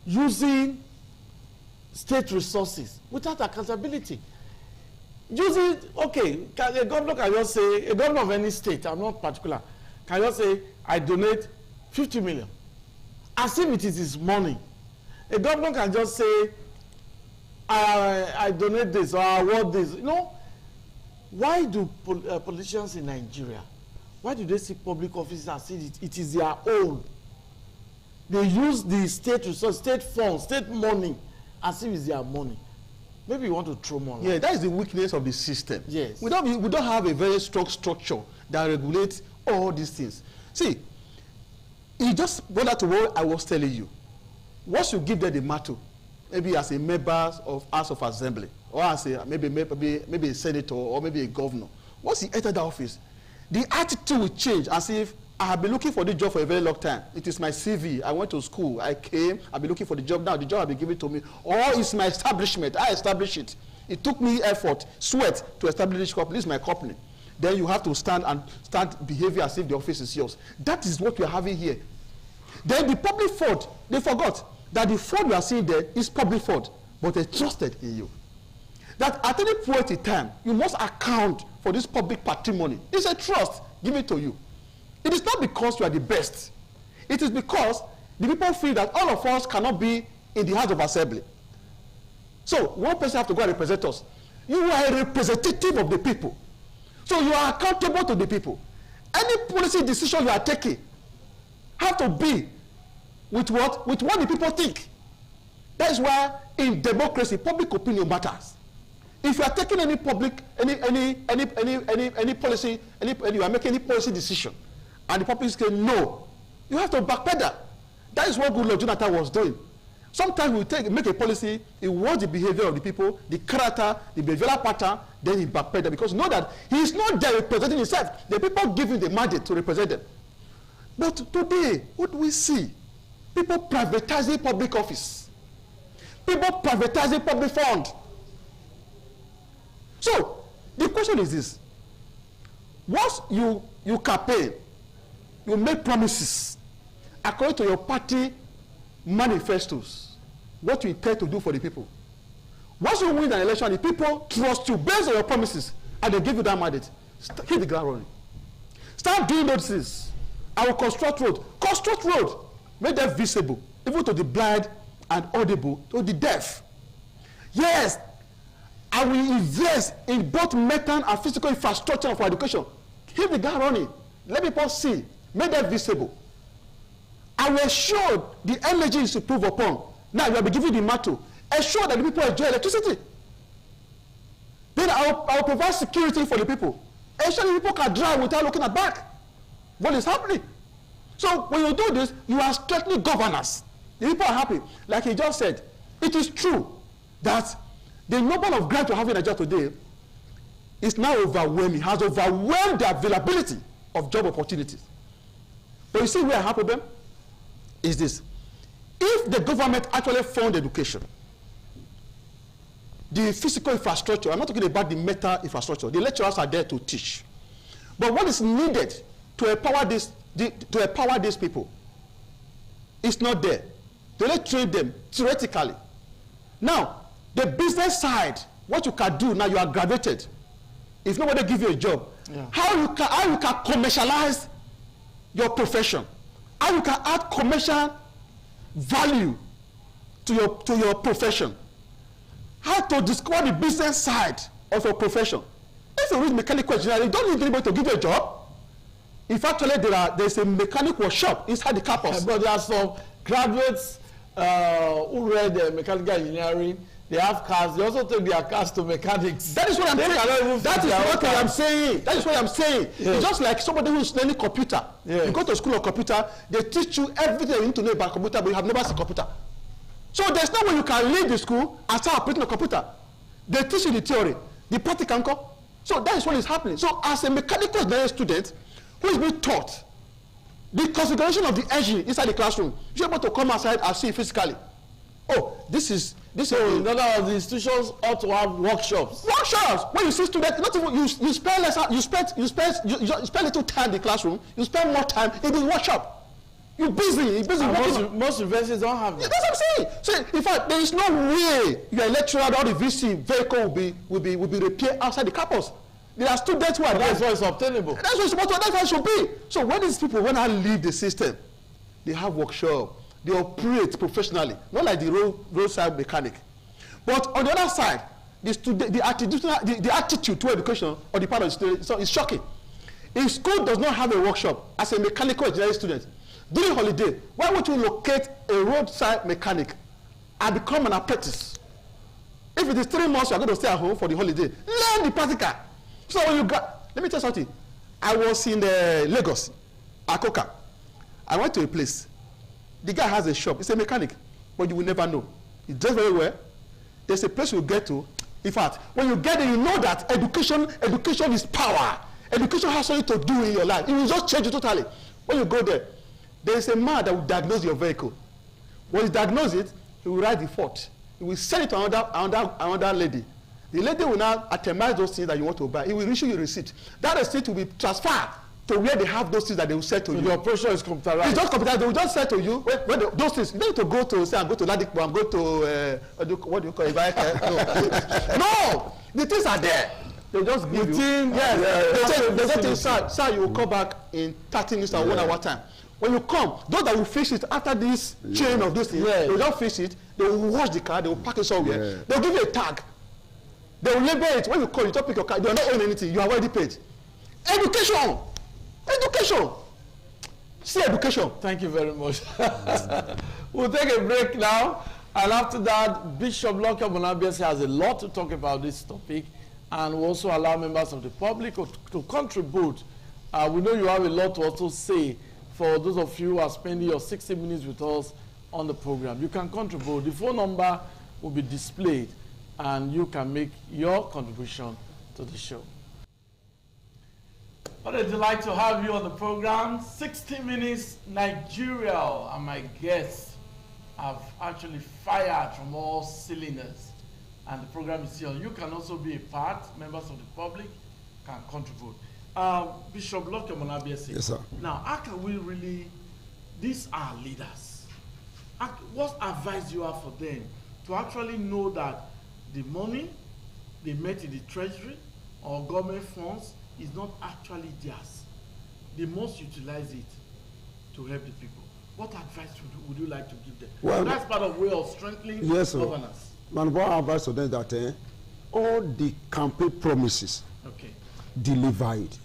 using state resources without accountability. Using, okay, a governor can just say, a governor of any state, I'm not particular, can just say, I donate 50 million. As if it is his money. A governor can just say, I donate this or I award this. You know, why do politicians in Nigeria, why do they see public offices as if it is their own? They use the state resource, state funds, state money as if it's their money. Maybe you want to throw more. Yeah, that is the weakness of the system. Yes. We don't have a very strong structure that regulates all these things. See, it just brought that to what I was telling you. Once you give them the matter, maybe as a member of House of Assembly, or as a maybe a senator, or maybe a governor. Once he entered the office, the attitude will change as if I have been looking for this job for a very long time. It is my CV. I went to school. I came. I've been looking for the job. Now the job has been given to me. Or it's my establishment. I established it. It took me effort, sweat to establish this company. This is my company. Then you have to stand behaving as if the office is yours. That is what we are having here. Then the public fund, they forgot that the fund we are seeing there is public fund, but they trusted in you. That at any point in time, you must account for this public patrimony. It's a trust given to you. It is not because you are the best. It is because the people feel that all of us cannot be in the House of Assembly. So one person has to go and represent us. You are a representative of the people. So you are accountable to the people. Any policy decision you are taking have to be with what the people think. That is why in democracy, public opinion matters. If you are taking any public, any policy, you are making any policy decision, and the public say no, you have to backpedal. That is what Goodluck Jonathan was doing. Sometimes we make a policy, he watch the behavior of the people, the character, the behavioral pattern, then he backpedal, because know that he is not there representing himself. The people give him the mandate to represent them. But today, what do we see? People privatizing public office. People privatizing public fund. So, the question is this. Once you campaign, you make promises according to your party manifestos, what you intend to do for the people. Once you win an election, the people trust you based on your promises, and they give you that mandate. Hit the ground running. Start doing those things. I will construct road. Construct road. Make them visible, even to the blind and audible to the deaf. Yes, I will invest in both mental and physical infrastructure for education. Hit the ground running. Let people see. Make them visible. I will ensure the energy is improved upon. Now you will be giving the mantle. Ensure that the people enjoy electricity. Then I will provide security for the people. Ensure the people can drive without looking at back. What is happening? So when you do this, you are strengthening governance. The people are happy. Like he just said, it is true that the number of grants we have in Nigeria today is now overwhelming, has overwhelmed the availability of job opportunities. But you see where I have a problem? Is this. If the government actually fund education, the physical infrastructure, I'm not talking about the mental infrastructure, the lecturers are there to teach. But what is needed to empower these people is not there. They only train them theoretically. Now, the business side, what you can do now, you are graduated. If nobody give you a job, how you can commercialize your profession, how you can add commercial value to your profession, how to discover the business side of your profession. If you read mechanical engineering, you don't need anybody to give you a job. If actually there's a mechanic workshop inside the campus. But there are some graduates who read mechanical engineering. They have cars. They also take their cars to mechanics. That is what I'm saying. That is what I am saying. That is what I'm saying. Yes. It's just like somebody who is learning computer. Yes. You go to school of computer, they teach you everything you need to know about computer, but you have never seen computer. So there's no way you can leave the school and start operating a computer. They teach you the theory, the practical. So that is what is happening. So as a mechanical engineering student who is being taught the configuration of the engine inside the classroom, you're able to come outside and see it physically. Oh, this is. In other words, the institutions ought to have workshops. Workshops. When you see students, not even you spend lesser, you spend little time in the classroom. You spend more time in the workshop. You're busy. Most universities don't have that. Yeah, that's what I'm saying. So in fact, there is no way your lecturer or the VC vehicle will be repaired outside the campus. There are students who are there. That's why it's obtainable. That's what it's supposed to. That's what it should be. So when these people, when I leave the system, they have workshop. They operate professionally, not like the roadside mechanic. But on the other side, the attitude to education on the part of the student is shocking. If school does not have a workshop as a mechanical engineering student, during holiday, why would you locate a roadside mechanic and become an apprentice? If it is 3 months, you are going to stay at home for the holiday. Learn the practical. So when you got, let me tell you something. I was in Lagos, Akoka. I went to a place. The guy has a shop. He's a mechanic, but you will never know. you dress very well. There's a place you get to. In fact, when you get there, you know that education is power. Education has something to do in your life. It will just change you totally. When you go there, there is a man that will diagnose your vehicle. When he diagnoses it, he will write the fault. He will send it to another lady. The lady will now itemize those things that you want to buy. He will issue you a receipt. That receipt will be transferred to where they have those things that they will sell to you. The operation is computerized. It's just computerized. They will just sell to you those things. You don't need to go to, say, I'm going to Ladipo, I'm going to, what do you call it? No! The things are there. They just give you. Yes. They just say, sir, you will come back in 30 minutes or 1 hour time. When you come, those that will fix it after this chain of those things, they will just fix it. They will wash the car. They will pack it somewhere. They will give you a tag. They will label it. When you call, you don't pick your car. You are not owing anything. You are already paid. Education. Education. See education. Thank you very much. We'll take a break now. And after that, Bishop Lucky Omonabiese has a lot to talk about this topic. And we'll also allow members of the public to contribute. We know you have a lot to also say for those of you who are spending your 60 minutes with us on the program. You can contribute. The phone number will be displayed, and you can make your contribution to the show. What a delight to have you on the program. 60 Minutes Nigeria, and my guests have actually fired from all cylinders. And the program is here. You can also be a part. Members of the public can contribute. Bishop Lucky Omonabiese. Yes, sir. Now, how can we really, these are leaders. What advice do you have for them to actually know that the money they met in the treasury or government funds is not actually theirs? They must utilize it to help the people. What advice would you like to give them? Well, that's part of way of strengthening governance. My advice to them that all the campaign promises, deliver it.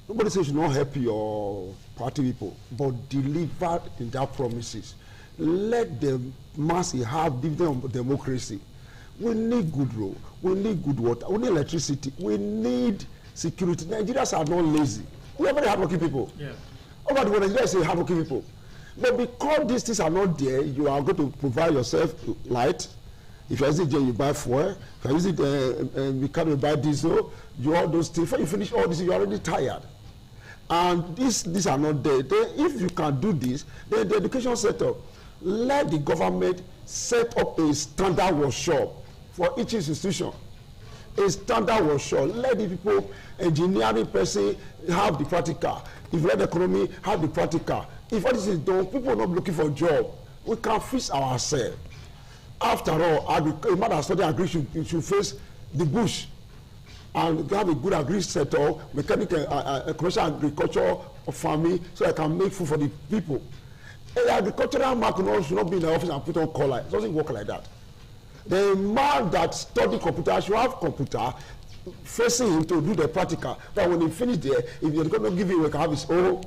Nobody says you should not help your party people, but deliver in their promises. Let the masses have dividend of democracy. We need good road, we need good water, we need electricity, we need security. Nigerians are not lazy. We are very hardworking people. Over the world, Nigerians are hardworking people. But because these things are not there, you are going to provide yourself light. If you're using you buy fuel. If you're using you can't buy diesel, you all those things. When you finish all this, you're already tired. And these are not there. If you can do this, then the education setup, let the government set up a standard workshop for each institution. A standard workshop. Let the people, engineering person, have the practical. If you let the economy, have the practical. If all this is done, people are not looking for a job. We can fix ourselves. After all, a man that studied agri should face the bush and have a good agri sector, mechanical, commercial agriculture, or farming, so I can make food for the people. An agricultural man should not be in the office and put on collar. It doesn't work like that. The man that studied computer should have computer facing him to do the practical. But when he finish there, if you're going to give him, he can have his own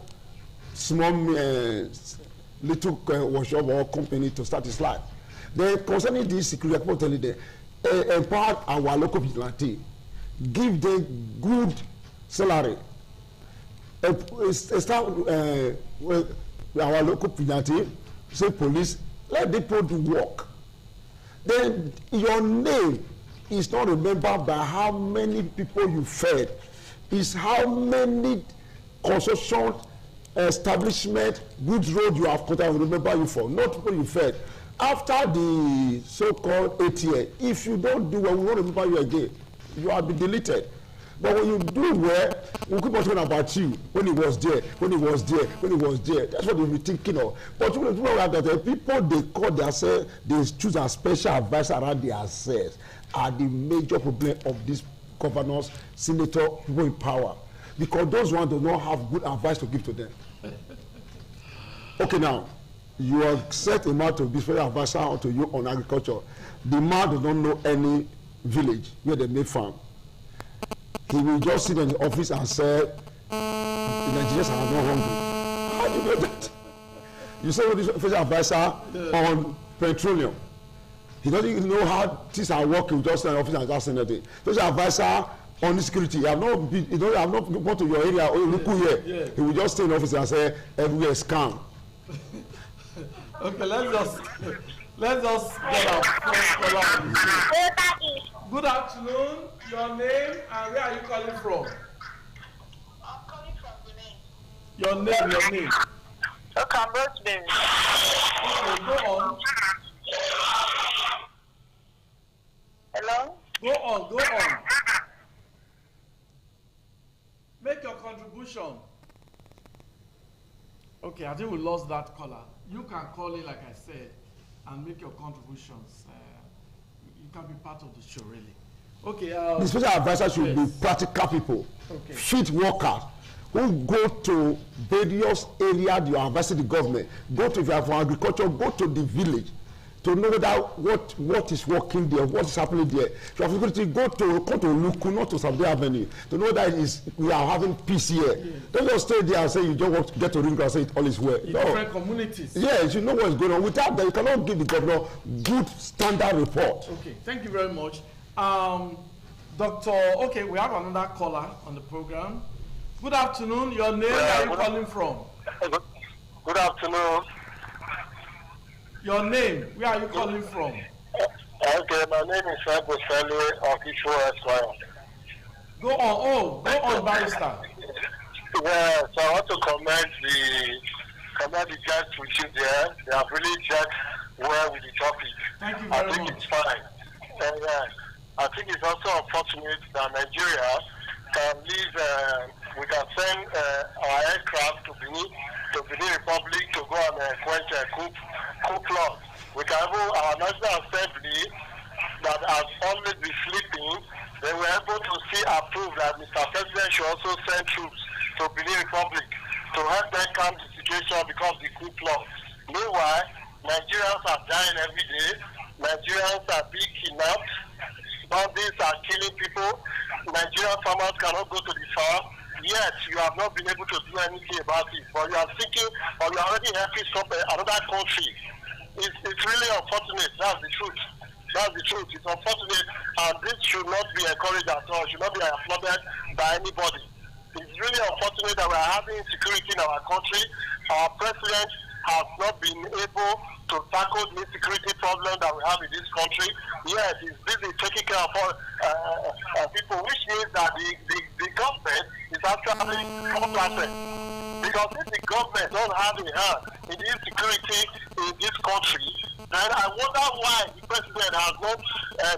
small little workshop or company to start his life. Then concerning this security, I tell you that empower our local vigilante, give them good salary. Start our local vigilante, say police, let people do work. Then your name is not remembered by how many people you fed, it's how many construction establishment, good road you have put, I will remember you for, not people you fed. After the so-called 8 years, if you don't do well, we won't remember you again. You will be deleted. But when you do well, we'll keep on talking about you. When he was there, when he was there, when he was there. That's what we'll be thinking of. But you know that the people they call themselves, they choose a special advisor around themselves, are the major problem of these governors, senators, people in power. Because those ones do not have good advice to give to them. Okay, now. You have set a man to be special advisor to you on agriculture. The man does not know any village where they make farm. He will just sit in the office and say, the Nigerians are not hungry. How do you know that? You say this special advisor on petroleum. He doesn't even know how things are working, just in the office and just anything. Special advisor on security. You have not gone to your area or local here. He will just stay in the office and say, everywhere is calm. Okay, let's just get our first caller on the show. Good afternoon. Your name and where are you calling from? I'm calling from Benin. Your name. Okay, I'm Rosemary. Okay, go on. Hello? Go on. Make your contribution. Okay, I think we lost that caller. You can call in, like I said, and make your contributions. You can be part of the show, really. Okay. The special advisor should be practical people, fit workers who go to various areas you are advising the government. Go to, if you are for agriculture, go to the village to know that what is working there, what is happening there. If you have security, go to Luku, not to Sabde Avenue, to know that we are having peace here. Yeah. Don't just stay there and say you just want to get to ring and say it all is well. In different communities. Yes, you know what is going on. Without that, you cannot give the governor good standard report. Okay, thank you very much. Doctor, okay, we have another caller on the program. Good afternoon. Your name, where are you calling from? Good afternoon. Your name, where are you calling from? Okay, my name is Agosele of Isho Esquire. Go on, barrister. Yeah, so I want to commend the judge which is there. They have really judged well with the topic. Thank you very much. I think it's fine. I think it's also unfortunate that Nigeria can leave, we can send our aircraft to Benin Republic to go and quench a coup plot. We can have our National Assembly that has always been sleeping. They were able to see approve that Mr. President should also send troops to Benin Republic to help them calm the situation because of the coup plot. Meanwhile, Nigerians are dying every day. Nigerians are being kidnapped. Bandits are killing people. Nigerian farmers cannot go to the farm. Yet you have not been able to do anything about it. But you are thinking, or you are already helping another country. It's really unfortunate. That's the truth. It's unfortunate, and this should not be encouraged at all. It should not be applauded by anybody. It's really unfortunate that we are having insecurity in our country. Our president has not been able to tackle the insecurity problem that we have in this country. Yes, he's busy taking care of people, which means that the government is actually complacent. Because if the government don't have a hand in the insecurity in this country, then I wonder why the president has not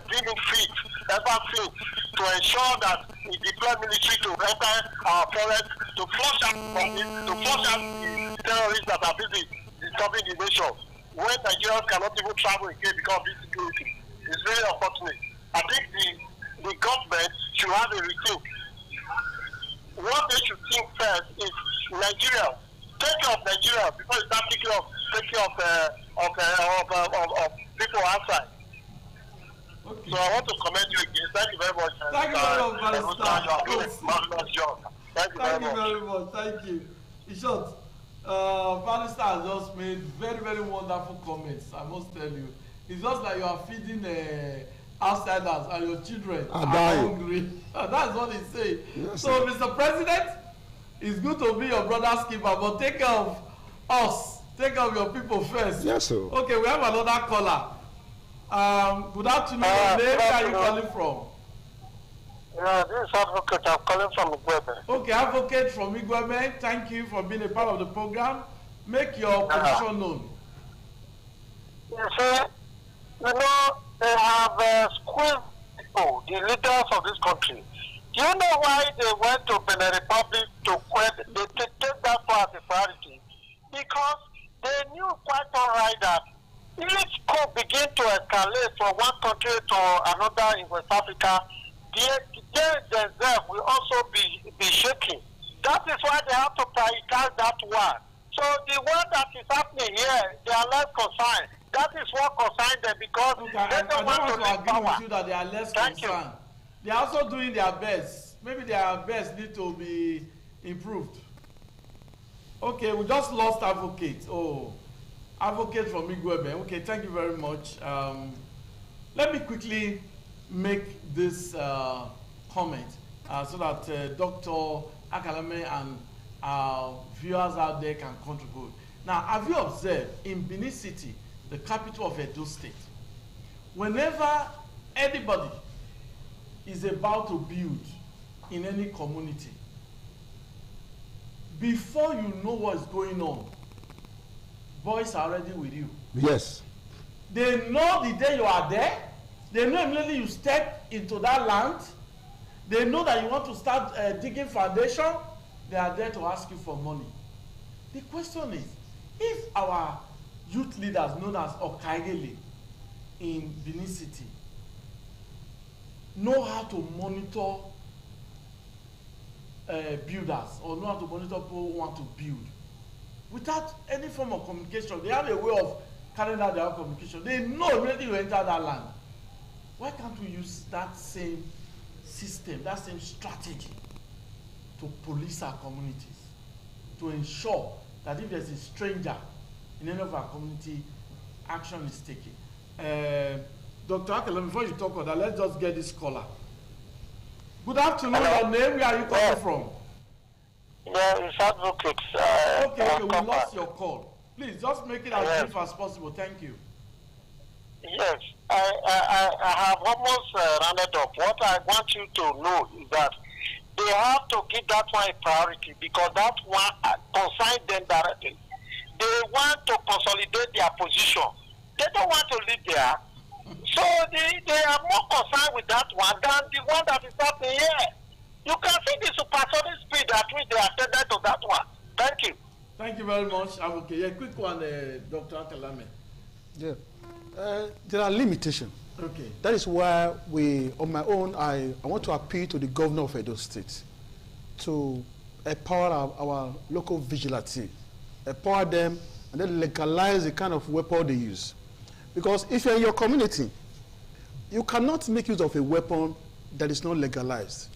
been fit ever since to ensure that he deploy military to enter our forest to flush out the terrorists that are busy disturbing the nation. When Nigerians cannot even travel again because of insecurity, it's very unfortunate. I think the government should have a rethink. What they should think first is Nigeria. Take care of Nigeria before you start taking of people outside. Okay. So I want to commend you again. Thank you very much. Thank you very much, Thank you very much. Thank you. In short, Barrister has just made very, very wonderful comments. I must tell you, it's just like you are feeding outsiders and your children are hungry. That's what he said. Yes, so, sir. Mr. President, it's good to be your brother's keeper, but take care of us. Take care of your people first. Yes, sir. Okay, we have another caller. Good afternoon. Where are you calling from? Yeah, this is Advocate. I'm calling from Igwebe. Okay, Advocate from Igwebe. Thank you for being a part of the program. Make your position known. You see, they have squeezed people, the leaders of this country. Do you know why they went to Benin Republic to quit? They take that as a priority? Because they knew quite all right that if could begin to escalate from one country to another in West Africa, they themselves will also be shaking. That is why they have to prioritize that one. So the one that is happening here, they are less concerned. That is what concerns them because they don't want to lose power. With you that they are less concerned. They are also doing their best. Maybe their best need to be improved. Okay, we just lost Advocate. Oh, Advocate from Igwebe. Okay, thank you very much. Let me quickly make this comment so that Dr. Akalame and our viewers out there can contribute. Now, have you observed in Benin City, the capital of Edo State, whenever anybody is about to build in any community, before you know what's going on, boys are already with you. Yes. They know the day you are there. They know immediately you step into that land. They know that you want to start digging foundation. They are there to ask you for money. The question is, if our youth leaders known as Okaigele in Benin City know how to monitor builders or know how to monitor people who want to build without any form of communication, they have a way of carrying out their own communication. They know immediately you enter that land. Why can't we use that same system, that same strategy to police our communities, to ensure that if there's a stranger in any of our community, action is taken? Dr. Akelem, before you talk on that, let's just get this caller. Good afternoon. Your name, where are you coming from? Yeah, it's advocates. Okay, we lost your call. Please, just make it as brief as possible. Thank you. Yes, I have almost rounded up. What I want you to know is that they have to give that one a priority because that one concerns them directly. They want to consolidate their position. They don't want to live there. So they are more concerned with that one than the one that is happening here. You can see the supersonic speed at which they are attended to that one. Thank you. Thank you very much. Okay, yeah, quick one, Dr. Akelame. Yeah. There are limitations. Okay. That is why on my own, I want to appeal to the governor of Edo State to empower our local vigilante, empower them, and then legalize the kind of weapon they use. Because if you're in your community, you cannot make use of a weapon that is not legalized.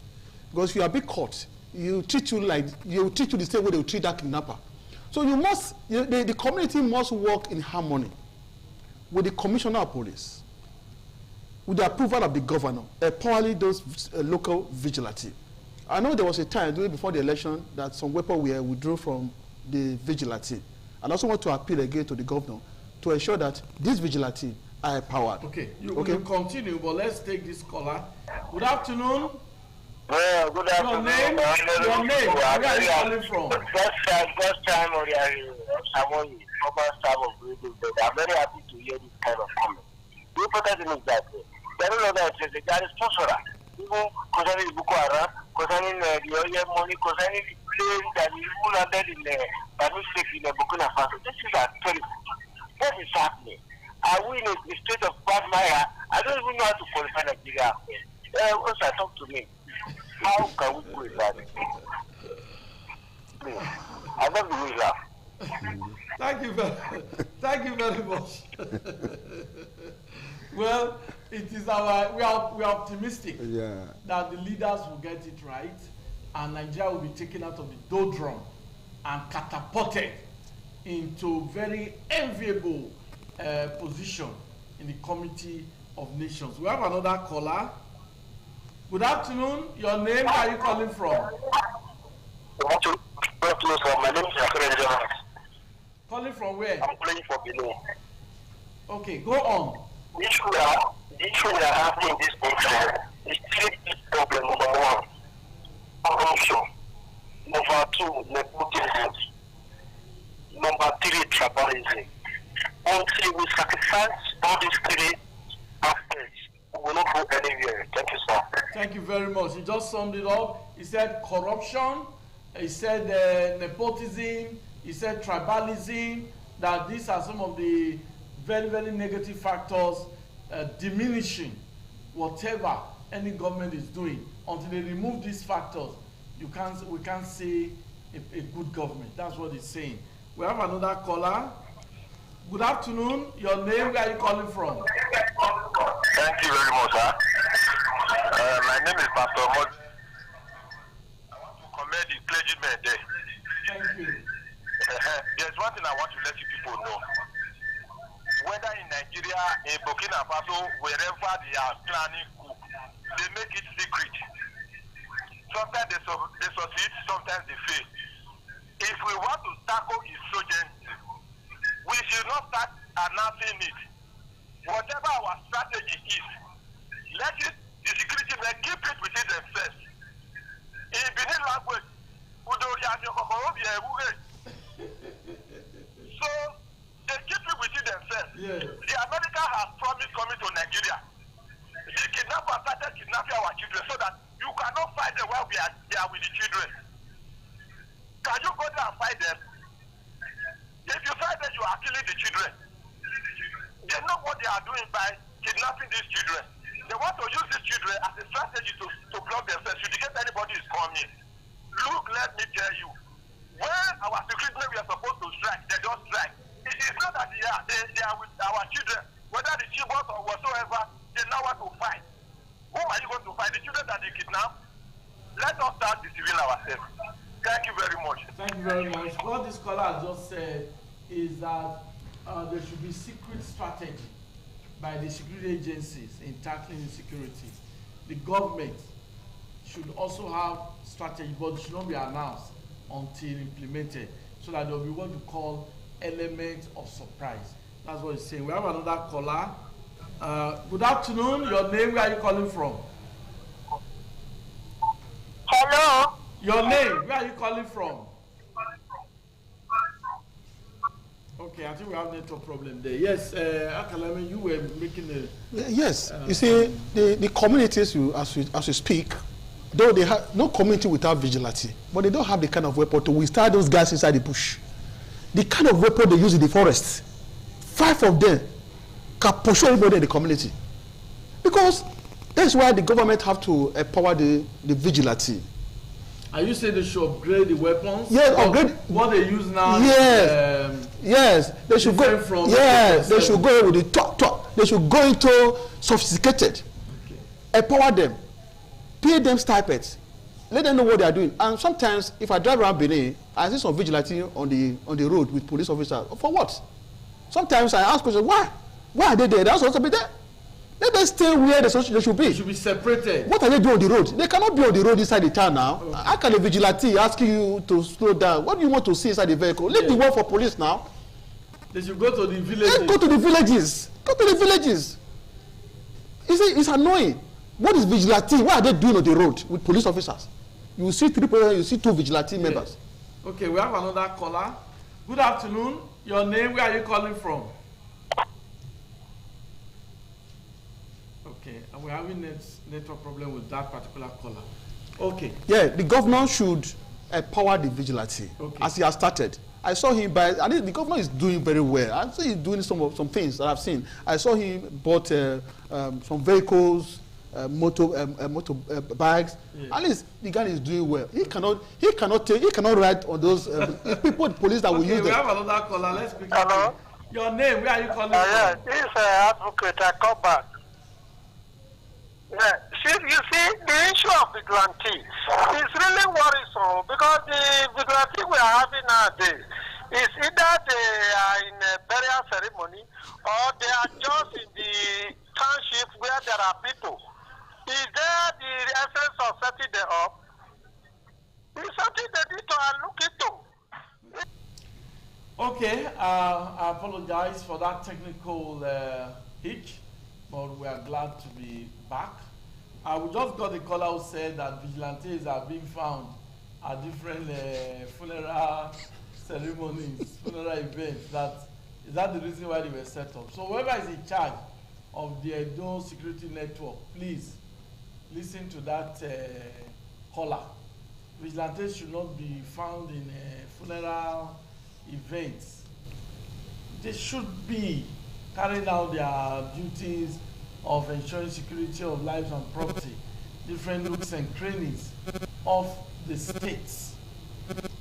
Because if you are being caught, you treat you the same way they will treat that kidnapper. So the community must work in harmony with the commissioner of police, with the approval of the governor, empowering those local vigilante. I know there was a time before the election that some weapons were withdrawn from the vigilante. And I also want to appeal again to the governor to ensure that these vigilante are empowered. Okay, you continue, but let's take this caller. Good afternoon. Well, good afternoon. Your name, where are you calling from? First time, Samoyi, former staff of Radio. I'm very happy to hear this kind of comment. The important thing is that there is no that there is sponsor. Even concerning the Boko Haram, concerning the oil money, concerning the plane that is landed in by mistake in Burkina Faso. This is a terrible. What is happening? Are we in the state of quagmire? I don't even know how to qualify Nigeria. Once I talk to me, how can we do that? Please, I love the way you laugh. Thank you very much. Well, it is we are optimistic that the leaders will get it right, and Nigeria will be taken out of the doldrum and catapulted into very enviable position in the Committee of Nations. We have another caller. Good afternoon. Your name, where are you calling from? My name is Akere. Calling from where? I'm calling for Benin. Okay, go on. The issue we are having in this country is three big problems. Number one, corruption. Number two, nepotism. Number three, tribalism. Until we sacrifice all these three aspects, we will not go anywhere. Thank you, sir. Thank you very much. He just summed it up. He said corruption, he said nepotism, he said tribalism, that these are some of the very, very negative factors diminishing whatever any government is doing. Until they remove these factors, we can't see a good government. That's what he's saying. We have another caller. Good afternoon. Your name, where are you calling from? Thank you very much, sir. My name is Pastor Mod. I want to commend the clergymen there. Thank you. There's one thing I want to let you people know. Whether in Nigeria, in Burkina Faso, wherever they are planning coup, they make it secret. Sometimes they succeed, sometimes they fail. If we want to tackle insurgency, we should not start announcing it. Whatever our strategy is, let it, the security men keep it within themselves. In Benin language, so they keep it within themselves. Yes. The Americans have promised coming to Nigeria. The kidnappers started kidnapping our children so that you cannot fight them while they are with the children. Can you go there and fight them? If you fight them, you are killing the children. They know what they are doing by kidnapping these children. They want to use these children as a strategy to block themselves. Should get anybody is coming. Look, let me tell you, when our security men were supposed to strike, they don't strike. It is not that they are with our children, whether the children or whatsoever, they know what to fight. Who are you going to fight? The children that they kidnap? Let us start deceiving ourselves. Thank you very much. Thank you very much. What this caller has just said is that there should be secret strategy by the security agencies in tackling insecurity. The government should also have strategy, but it should not be announced until implemented, so that there will be what we call element of surprise. That's what he's saying. We have another caller. Good afternoon. Your name, where are you calling from? Hello. Your name, where are you calling from? Okay, I think we have a network problem there. Yes, Akalame, you were making a... Yes, you see, the communities, as you speak, though they have no community without vigilante, but they don't have the kind of weapon to withstand those guys inside the bush. The kind of weapon they use in the forest, 5 of them can pursue everybody in the community. Because that's why the government have to empower the vigilante. Are you saying they should upgrade the weapons? Yes, upgrade. What they use now? Yes, yes. They should go. From yes, they should go with the top. They should go into sophisticated. Okay. Empower them, pay them stipends, let them know what they are doing. And sometimes, if I drive around Benin, I see some vigilante on the road with police officers. For what? Sometimes I ask questions. Why? Why are they there? They're supposed to be there. Let them stay where they should be. They should be separated. What are they doing on the road? They cannot be on the road inside the town now. Okay. How can a vigilante asking you to slow down? What do you want to see inside the vehicle? Leave the work for police now. They should go to the villages. Let's go to the villages. Go to the villages. You see, it's annoying. What is vigilante? What are they doing on the road with police officers? You see 3 people, you see 2 vigilante members. Okay, we have another caller. Good afternoon. Your name, where are you calling from? Okay, and we're having network problem with that particular caller. Okay. Yeah, the governor should empower the vigilante, okay, as he has started. I saw him and the governor is doing very well. I see he's doing some things that I've seen. I saw him bought some vehicles, motorbikes. Yeah. At least the guy is doing well. He cannot ride on those people, police that will use them. We have another caller. Let's speak. Hello. Your name? Where are you calling from? Yeah, this is Advocate. I come back. Yeah, you see, the issue of vigilante is really worrisome because the vigilante we are having nowadays is either they are in a burial ceremony or they are just in the township where there are people. Is there the essence of setting them up? It's something they need to look into. Okay, I apologize for that technical hitch, but we are glad to be back. We just got a caller who said that vigilantes are being found at different funeral ceremonies, funeral events. Is that the reason why they were set up? So whoever is in charge of the Edo security network, please listen to that caller. Vigilantes should not be found in funeral events. They should be carrying out their duties of ensuring security of lives and property, different nooks and crannies of the states.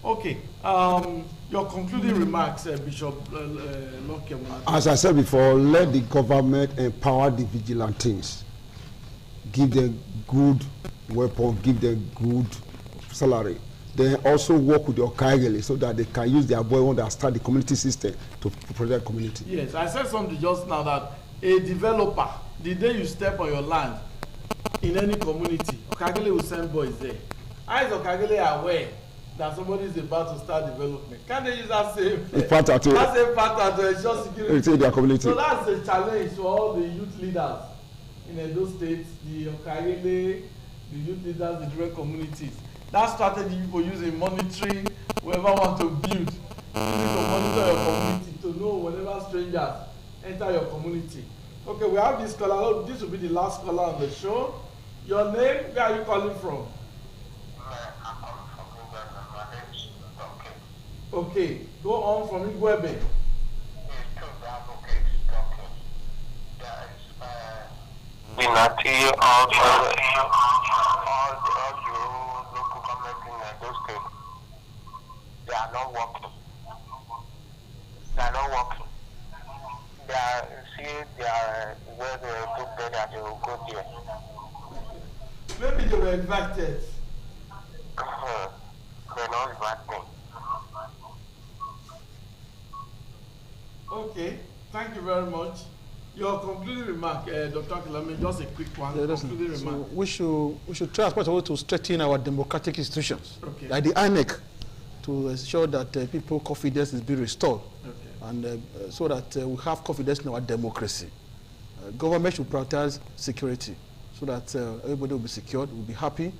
Okay, your concluding remarks, Bishop Locke. As I said before, let the government empower the vigilantes. Give them good weapon, give them good salary. Then also work with the Okaigele so that they can use their boy when they start the community system to protect the community. Yes, I said something just now that a developer, the day you step on your land in any community, Okaigele will send boys there. How is Okaigele aware that somebody is about to start development. Can they use that same pattern to ensure security in their community? So that's a challenge to all the youth leaders in Edo State, the Okayele, the youth leaders, the different communities. That strategy people use in monitoring whoever want to build. You need to monitor your community to know whenever strangers enter your community. Okay, we have this caller. This will be the last caller on the show. Your name? Where are you calling from? Okay, go on from Igwebe. Binati, all the local government in those states, they are not working. They are not working. They are, they are where they do better, they will go there. Maybe they were invited. They're not invited. Okay, thank you very much. Your concluding remark, Dr. Kilame, just a quick one. Concluding remark. So we should try as much as possible to strengthen our democratic institutions, okay, like the INEC, to ensure that people's confidence is being restored, okay, and so that we have confidence in our democracy. Government should prioritize security, so that everybody will be secured, will be happy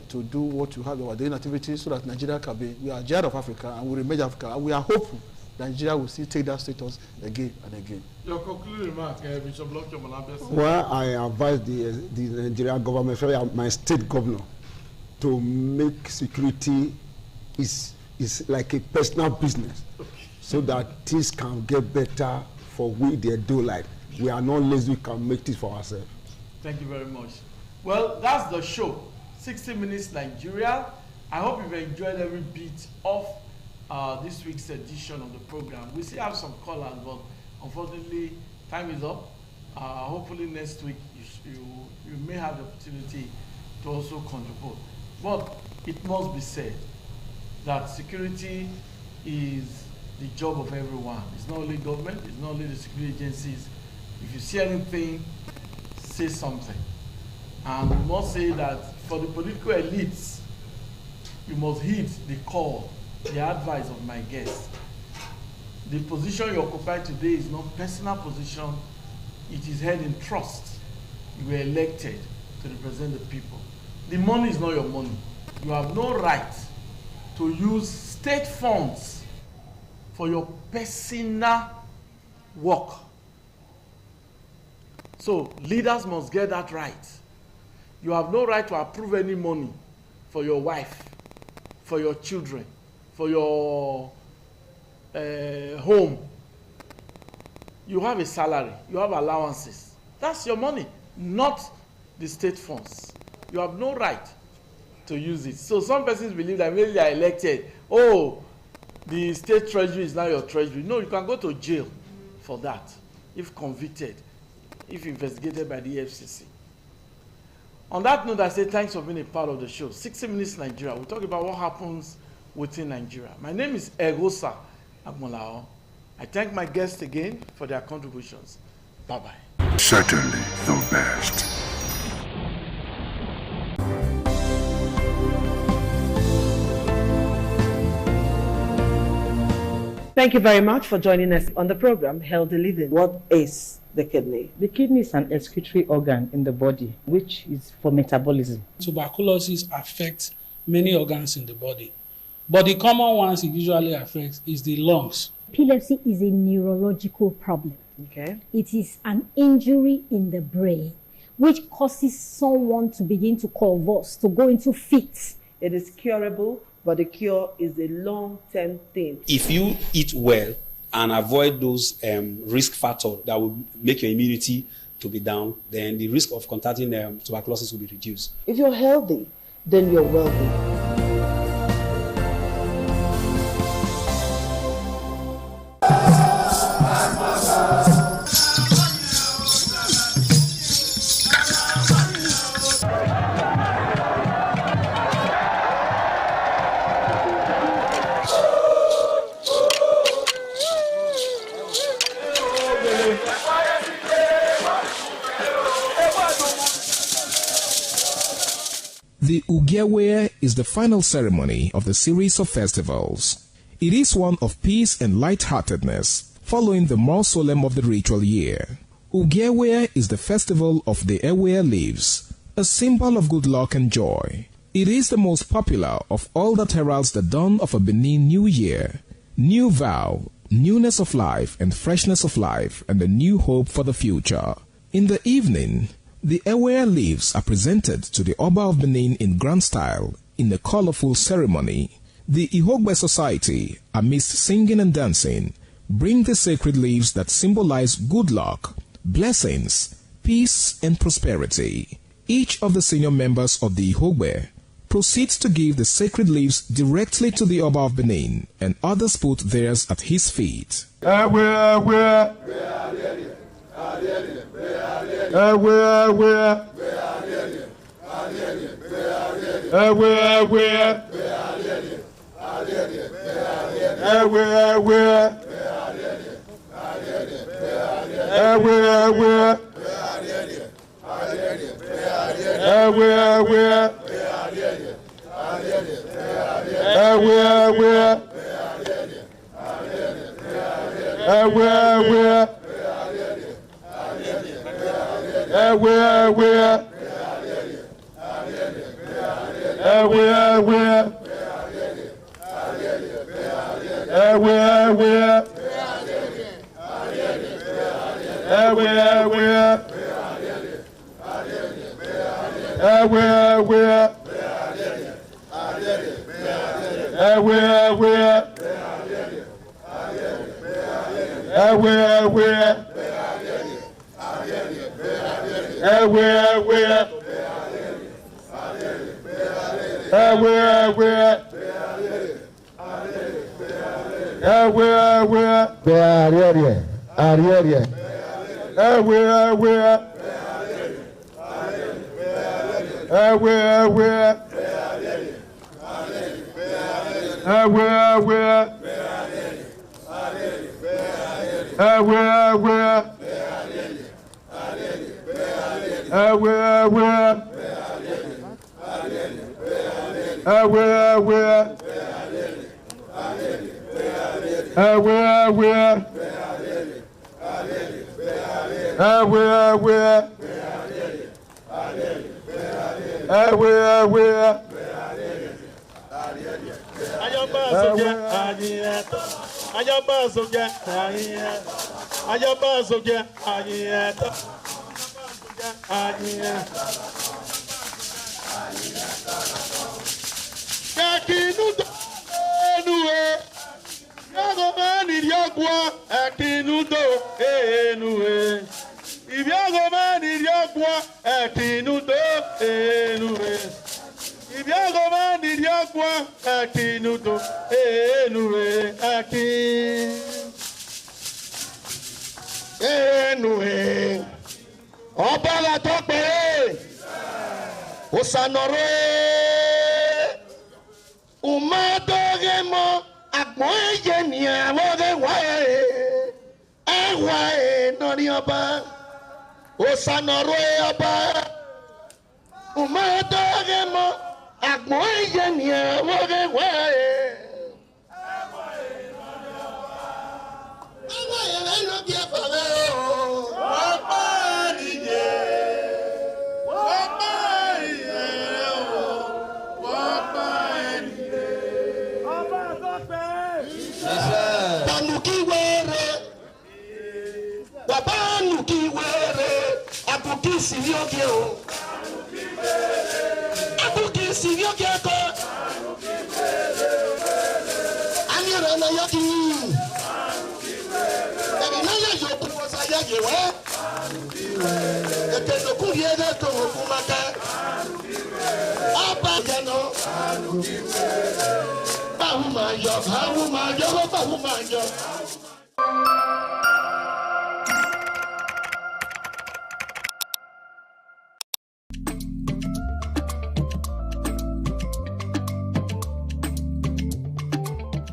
to do what you have our daily activities, so that Nigeria can be, we are giant of Africa and we remain Africa, and we are hopeful that Nigeria will still take that status again and again. Your concluding remark, Bishop Lockyer Manabe. Well, I advise the Nigerian government, especially my state governor, to make security is like a personal business, okay, so that things can get better for we they do like. We are not lazy, we can make this for ourselves. Thank you very much. Well, that's the show, 60 Minutes Nigeria. I hope you've enjoyed every bit of this week's edition of the program. We still have some callers, but unfortunately, time is up. Hopefully next week you may have the opportunity to also contribute. But it must be said that security is the job of everyone. It's not only government, it's not only the security agencies. If you see anything, say something. And we must say that for the political elites, you must heed the call, the advice of my guest. The position you occupy today is not personal position, it is held in trust. You were elected to represent the people. The money is not your money. You have no right to use state funds for your personal work. So leaders must get that right. You have no right to approve any money for your wife, for your children, for your home. You have a salary, you have allowances. That's your money, not the state funds. You have no right to use it. So some persons believe that maybe they are elected, oh, the state treasury is now your treasury. No, you can go to jail for that if convicted, if investigated by the FCC. On that note, I say thanks for being a part of the show. 60 Minutes Nigeria. We'll talk about what happens within Nigeria. My name is Egosa Agmolao. I thank my guests again for their contributions. Bye-bye. Certainly the best. Thank you very much for joining us on the program, Healthy Living. What is the kidney? The kidney is an excretory organ in the body, which is for metabolism. Tuberculosis affects many organs in the body, but the common ones it usually affects is the lungs. Epilepsy is a neurological problem. Okay. It is an injury in the brain, which causes someone to begin to convulse, to go into fits. It is curable, but the cure is a long-term thing. If you eat well and avoid those risk factors that will make your immunity to be down, then the risk of contracting tuberculosis will be reduced. If you're healthy, then you're wealthy. The Ugewe is the final ceremony of the series of festivals. It is one of peace and lightheartedness, following the more solemn of the ritual year. Ugewe is the festival of the Ewe leaves, a symbol of good luck and joy. It is the most popular of all that heralds the dawn of a Benin New Year, new vow, newness of life and freshness of life, and a new hope for the future. In the evening, the Ewe leaves are presented to the Oba of Benin in grand style in a colorful ceremony. The Ihogbe Society, amidst singing and dancing, bring the sacred leaves that symbolize good luck, blessings, peace, and prosperity. Each of the senior members of the Ihogbe proceeds to give the sacred leaves directly to the Oba of Benin, and others put theirs at his feet.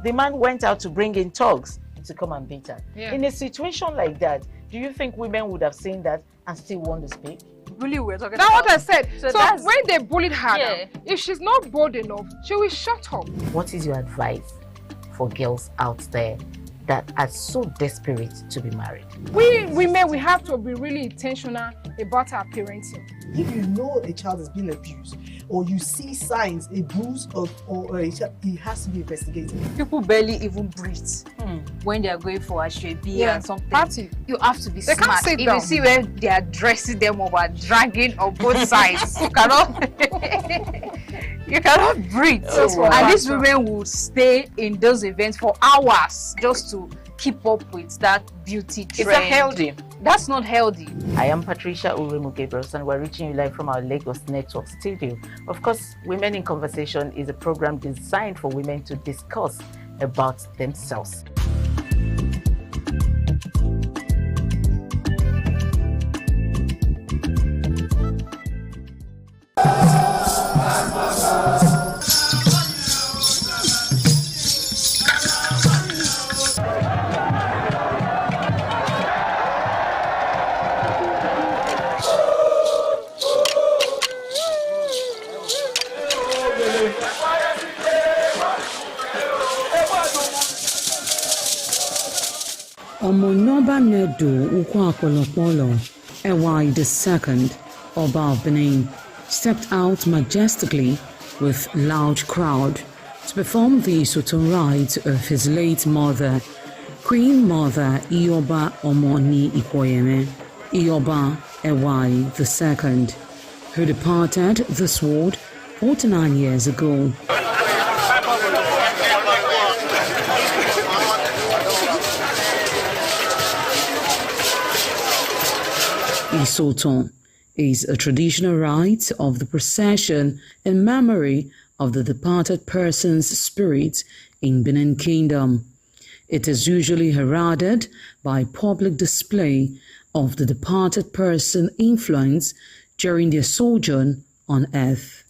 The man went out to bring in thugs to come and beat her. Yeah. In a situation like that, do you think women would have seen that and still want to speak? really we're talking That's about. what I said. So that's, when they bullied her, Yeah. now, if she's not bold enough, she will shut up. What is your advice for girls out there that are so desperate to be married? We women, we have to be really intentional about our parenting. If you know a child is being abused, or you see signs, a bruise or a child, it has to be investigated. People barely even breathe when they are going for a shrebi and something. Party. You have to be They can't smart. sit If down. you see when they are dressing them over, dragging on both sides, you cannot breathe. And these women will stay in those events for hours just to keep up with that beauty trend. Is that healthy? That's not healthy. I am Patricia Uremu Gabriels, and we're reaching you live from our Lagos Network studio. Of course, Women in Conversation is a program designed for women to discuss about themselves. Omonoba Nedu Ukwakolopolo, Ewai II, Oba of Benin, stepped out majestically with loud crowd to perform the Sultan rites of his late mother, Queen Mother Ioba Omoni Ikoyeme, Ioba Ewai II, who departed this world 49 years ago. Isoton is a traditional rite of the procession in memory of the departed person's spirit in Benin Kingdom. It is usually heralded by public display of the departed person's influence during their sojourn on earth.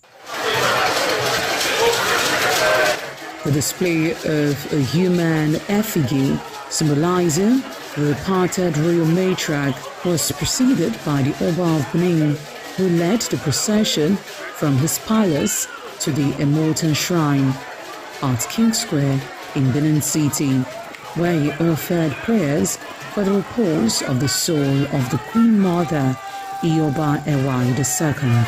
The display of a human effigy symbolizing the departed royal matriarch was preceded by the Oba of Benin, who led the procession from his palace to the Emotan Shrine at King Square in Benin City, where he offered prayers for the repose of the soul of the Queen Mother, Ioba Ewai II.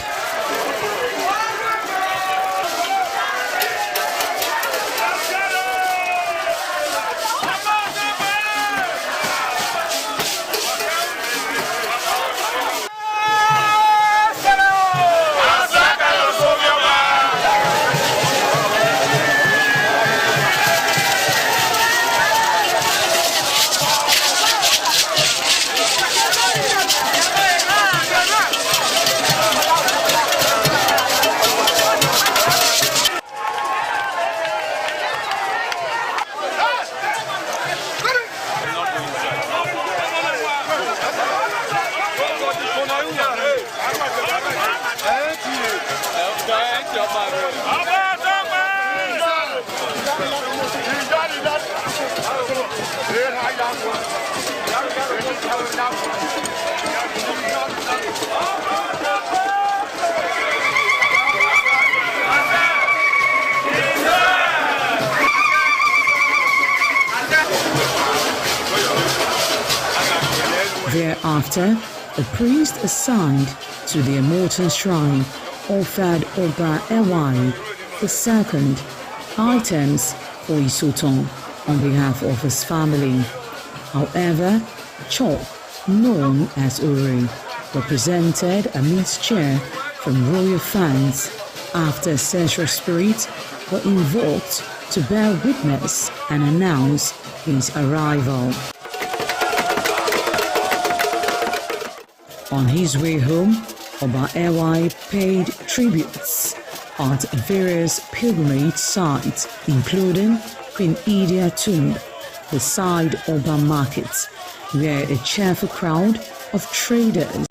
Thereafter, a priest assigned to the Emotan Shrine offered Oba Ewai II items for Isoton on behalf of his family. However, Chok, known as Uri, represented a mixture from royal fans after ancestral spirits were invoked to bear witness and announce his arrival. On his way home, Oba Ewai paid tributes at various pilgrimage sites, including Queen Idia Tomb, the Side Oba Market, where a cheerful crowd of traders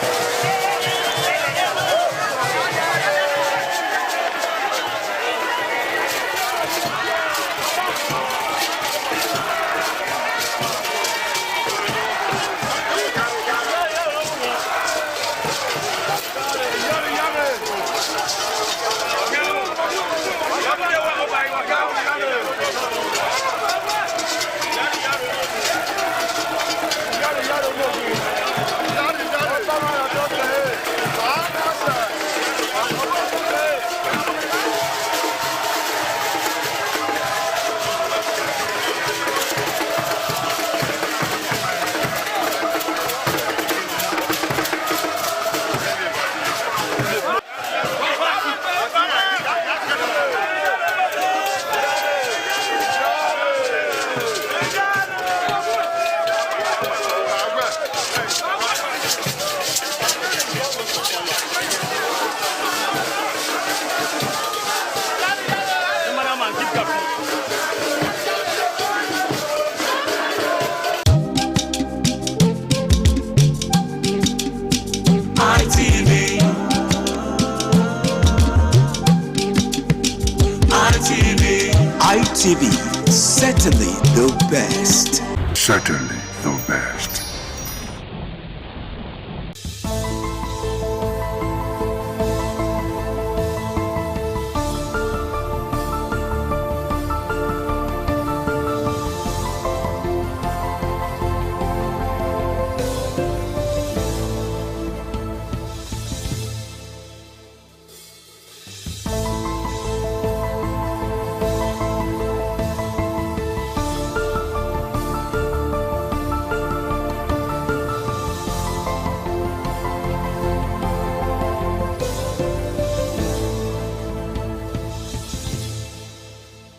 TV, certainly the best. Certainly the best.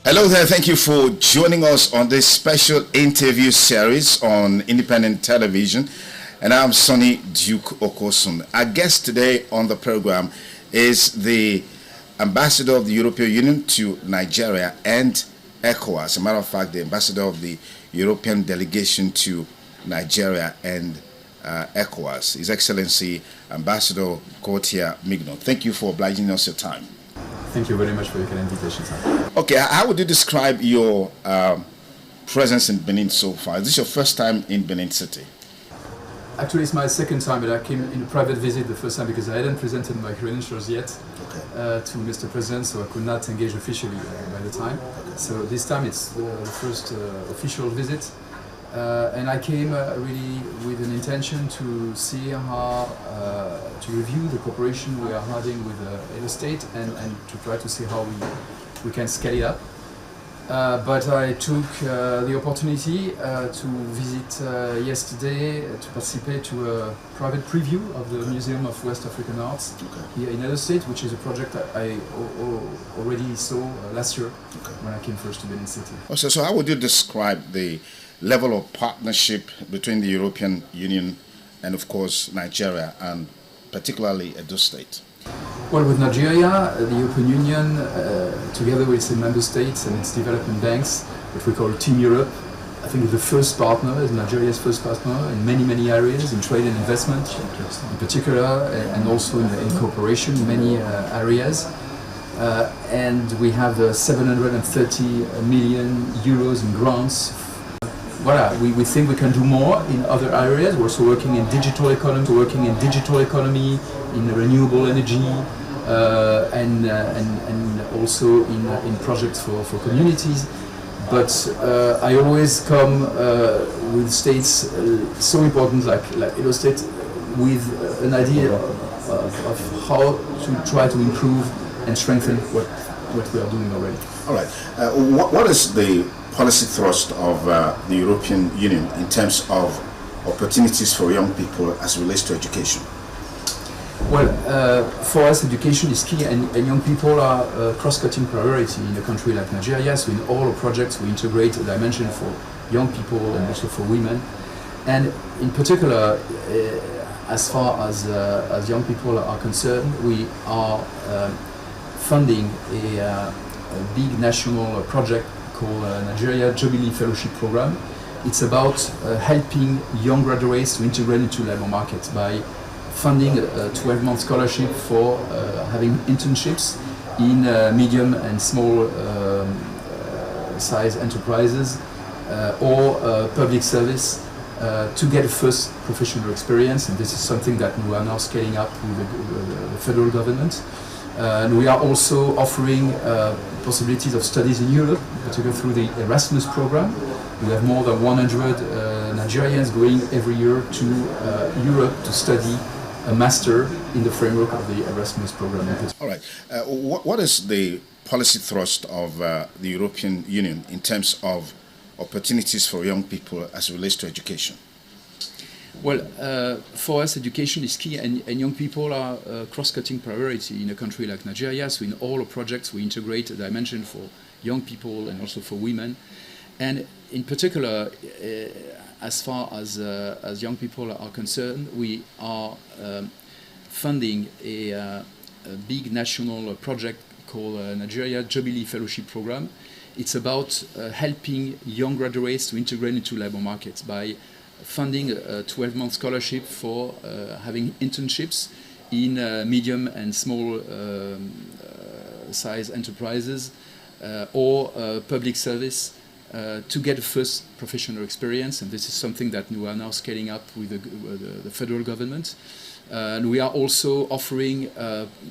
Hello there, thank you for joining us on this special interview series on independent television. And I'm Sonny Duke Okosun. Our guest today on the program is the Ambassador of the European Union to Nigeria and ECOWAS. As a matter of fact, the Ambassador of the European Delegation to Nigeria and ECOWAS, His Excellency Ambassador Gauthier Mignon. Thank you for obliging us your time. Thank you very much for your kind invitation, sir. Okay, how would you describe your presence in Benin so far? Is this your first time in Benin City? Actually, it's my second time, but I came in a private visit the first time because I hadn't presented my credentials yet to Mr. President, so I could not engage officially by the time. So this time it's the first official visit. And I came really with an intention to see how, to review the cooperation we are having with Edo State and to try to see how we can scale it up. But I took the opportunity to visit yesterday to participate to a private preview of the Museum of West African Arts here in Edo State, which is a project that I already saw last year when I came first to Benin City. So how would you describe the level of partnership between the European Union and, of course, Nigeria, and particularly Edo State? Well, with Nigeria, the European Union, together with its member states and its development banks, what we call Team Europe, I think is the first partner, is Nigeria's first partner in many areas, in trade and investment in particular, and also in cooperation in many areas. And we have 730 million euros in grants. Voilà, we think we can do more in other areas. We're also working in digital economy, in renewable energy, and also in projects for communities. But I always come with states so important like Edo State with an idea of how to try to improve and strengthen what we are doing already. All right. What is the policy thrust of the European Union in terms of opportunities for young people as it relates to education? Well, for us, education is key, and young people are a cross-cutting priority in a country like Nigeria. So in all our projects, we integrate a dimension for young people and also for women. And in particular, as far as young people are concerned, we are funding a big national project called Nigeria Jubilee Fellowship Program. It's about helping young graduates to integrate into labor markets by funding a 12-month scholarship for having internships in medium and small size enterprises or public service to get a first professional experience. And this is something that we are now scaling up with the federal government. And we are also offering possibilities of studies in Europe, particularly through the Erasmus program. We have more than 100 Nigerians going every year to Europe to study a master in the framework of the Erasmus program. All right. What is the policy thrust of the European Union in terms of opportunities for young people as it relates to education? Well, for us, education is key, and young people are a cross-cutting priority in a country like Nigeria. So in all our projects, we integrate a dimension for young people and also for women. And in particular, as far as young people are concerned, we are funding a big national project called Nigeria Jubilee Fellowship Program. It's about helping young graduates to integrate into labor markets by funding a 12-month scholarship for having internships in medium and small size enterprises or public service to get a first professional experience, and this is something that we are now scaling up with the federal government. And we are also offering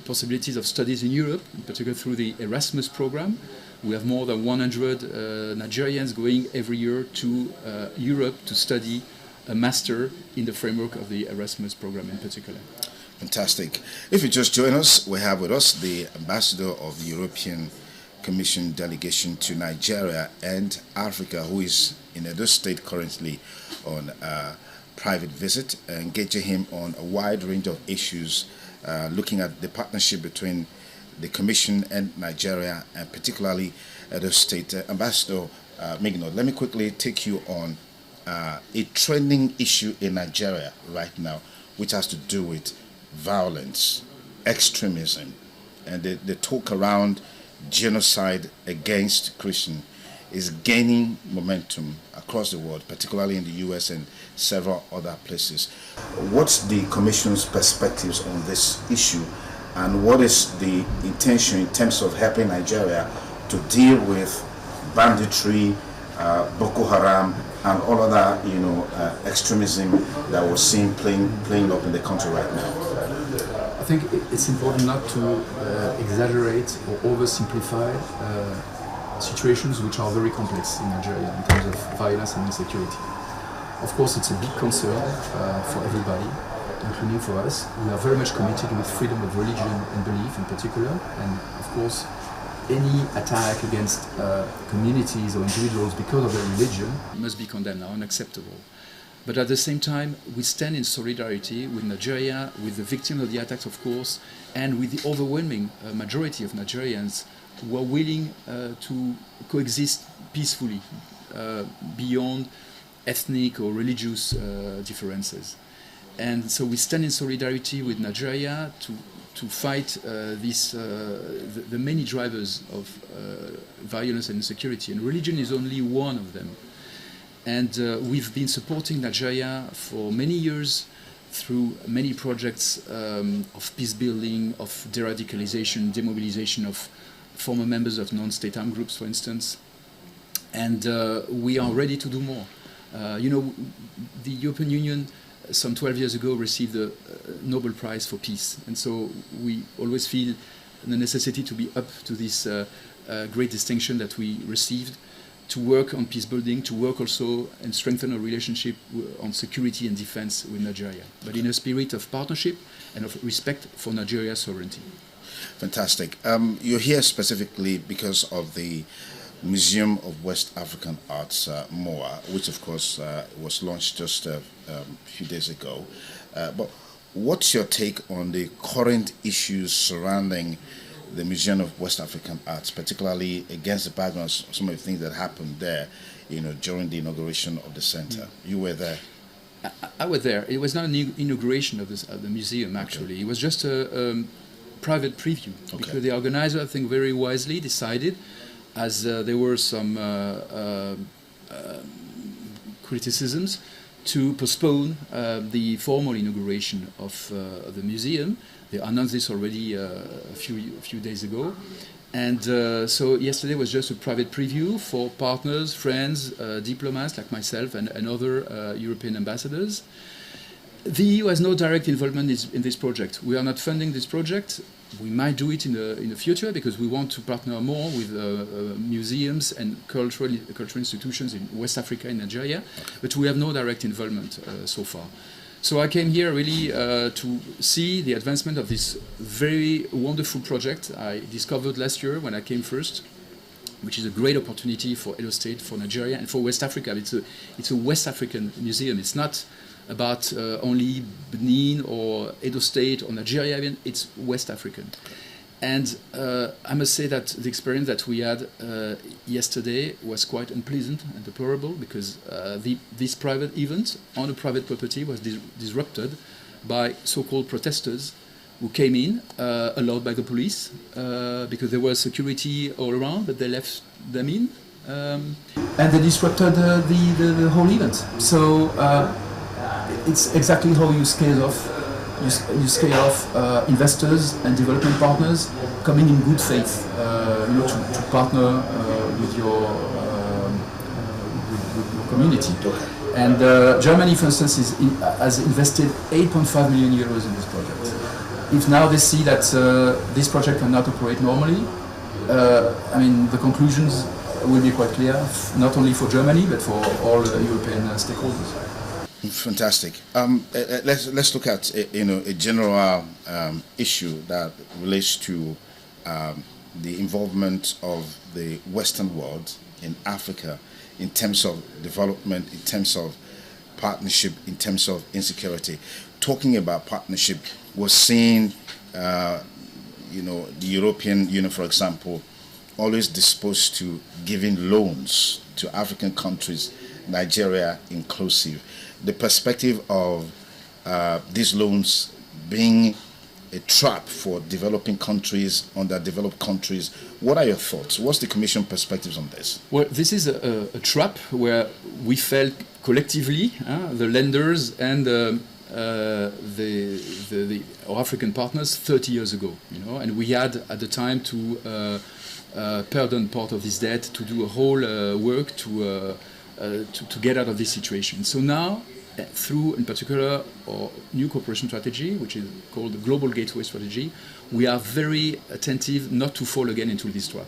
possibilities of studies in Europe, in particular through the Erasmus program. We have more than 100 Nigerians going every year to Europe to study a master in the framework of the Erasmus program in particular. Fantastic. If you just join us, we have with us the ambassador of the European Commission delegation to Nigeria and Africa, who is in Edo State currently on a private visit, engaging him on a wide range of issues, looking at the partnership between the Commission and Nigeria, and particularly Edo State. Ambassador Mignot, let me quickly take you on a trending issue in Nigeria right now, which has to do with violence, extremism, and the talk around genocide against Christians is gaining momentum across the world, particularly in the US and several other places. What's the Commission's perspectives on this issue, and what is the intention in terms of helping Nigeria to deal with banditry, Boko Haram, and all other extremism that we're seeing playing up in the country right now? I think it's important not to exaggerate or oversimplify situations which are very complex in Nigeria in terms of violence and insecurity. Of course, it's a big concern for everybody, including for us. We are very much committed with freedom of religion and belief in particular, and of course, any attack against communities or individuals because of their religion must be condemned, unacceptable. But at the same time, we stand in solidarity with Nigeria, with the victims of the attacks, of course, and with the overwhelming majority of Nigerians who are willing to coexist peacefully beyond ethnic or religious differences. And so we stand in solidarity with Nigeria to fight the many drivers of violence and insecurity, and religion is only one of them. And we've been supporting Nigeria for many years through many projects of peace building, of de-radicalization, demobilization of former members of non-state armed groups, for instance. And we are ready to do more. The European Union some 12 years ago received the Nobel Prize for Peace. And so we always feel the necessity to be up to this great distinction that we received, to work on peace building, to work also and strengthen our relationship on security and defense with Nigeria, but in a spirit of partnership and of respect for Nigeria's sovereignty. Fantastic. You're here specifically because of the Museum of West African Arts, MOA, which of course was launched just a few days ago. But what's your take on the current issues surrounding the Museum of West African Arts, particularly against the background of some of the things that happened there, during the inauguration of the center? You were there. I was there. It was not an inauguration of the museum, actually. Okay. It was just a private preview, because the organizer, I think, very wisely decided, as there were some criticisms, to postpone the formal inauguration of the museum. They announced this already a few days ago. And so yesterday was just a private preview for partners, friends, diplomats like myself and other European ambassadors. The EU has no direct involvement in this project. We are not funding this project. We might do it in the future because we want to partner more with museums and cultural institutions in West Africa and Nigeria, but we have no direct involvement so far. So I came here really to see the advancement of this very wonderful project I discovered last year when I came first, which is a great opportunity for Edo State, for Nigeria, and for West Africa. It's a West African museum. It's not about only Benin or Edo State or Nigeria even. It's West African. And I must say that the experience that we had yesterday was quite unpleasant and deplorable, because this private event on a private property was disrupted by so-called protesters who came in, allowed by the police, because there was security all around, but they left them in. And they disrupted the whole event. So it's exactly how you scale off you scale off investors and development partners coming in good faith, to partner with your community. And Germany, for instance, has invested 8.5 million euros in this project. If now they see that this project cannot operate normally, the conclusions will be quite clear, not only for Germany but for all European stakeholders. Fantastic. Let's look at a general issue that relates to the involvement of the Western world in Africa in terms of development, in terms of partnership, in terms of insecurity. Talking about partnership, we're seeing, the European Union, for example, always disposed to giving loans to African countries, Nigeria inclusive. The perspective of these loans being a trap for developing countries, underdeveloped countries. What are your thoughts? What's the Commission perspectives on this? Well, this is a trap where we felt collectively, the lenders and our African partners 30 years ago, and we had at the time to pardon part of this debt, to do a whole work to get out of this situation. So now, through, in particular, our new cooperation strategy, which is called the Global Gateway Strategy, we are very attentive not to fall again into this trap.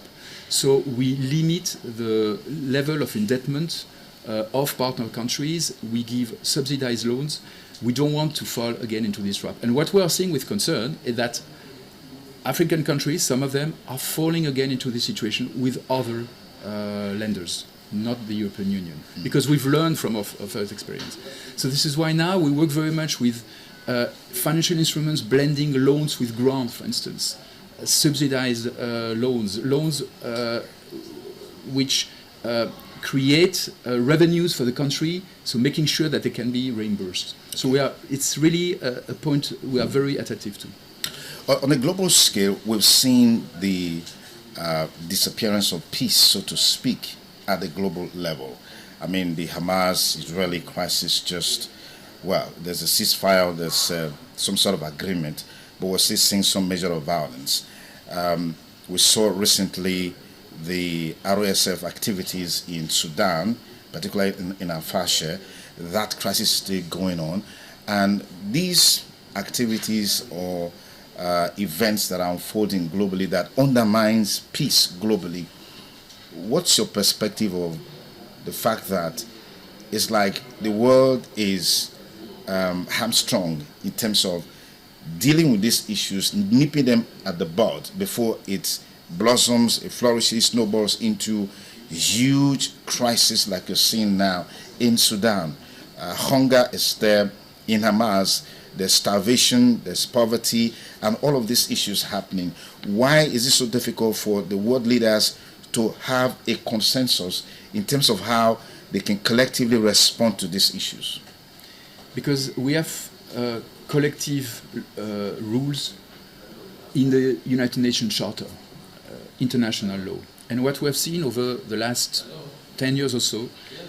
So we limit the level of indebtedness of partner countries. We give subsidized loans. We don't want to fall again into this trap. And what we are seeing with concern is that African countries, some of them, are falling again into this situation with other lenders, not the European Union, because we've learned from our first experience. So this is why now we work very much with financial instruments, blending loans with grants, for instance, subsidized loans which create revenues for the country, so making sure that they can be reimbursed. So it's really a point we are very attentive to. On a global scale, we've seen the disappearance of peace, so to speak, at the global level. I mean, the Hamas-Israeli crisis there's a ceasefire, there's some sort of agreement, but we're still seeing some measure of violence. We saw recently the RSF activities in Sudan, particularly in Al-Fasher. That crisis is still going on. And these activities or events that are unfolding globally that undermines peace globally, what's your perspective of the fact that it's like the world is hamstrung in terms of dealing with these issues, nipping them at the bud before it blossoms, it flourishes, snowballs into huge crisis like you're seeing now in Sudan? Hunger is there. In Hamas, there's starvation, there's poverty, and all of these issues happening. Why is it so difficult for the world leaders to have a consensus in terms of how they can collectively respond to these issues? Because we have collective rules in the United Nations Charter, international law. And what we have seen over the last 10 years or so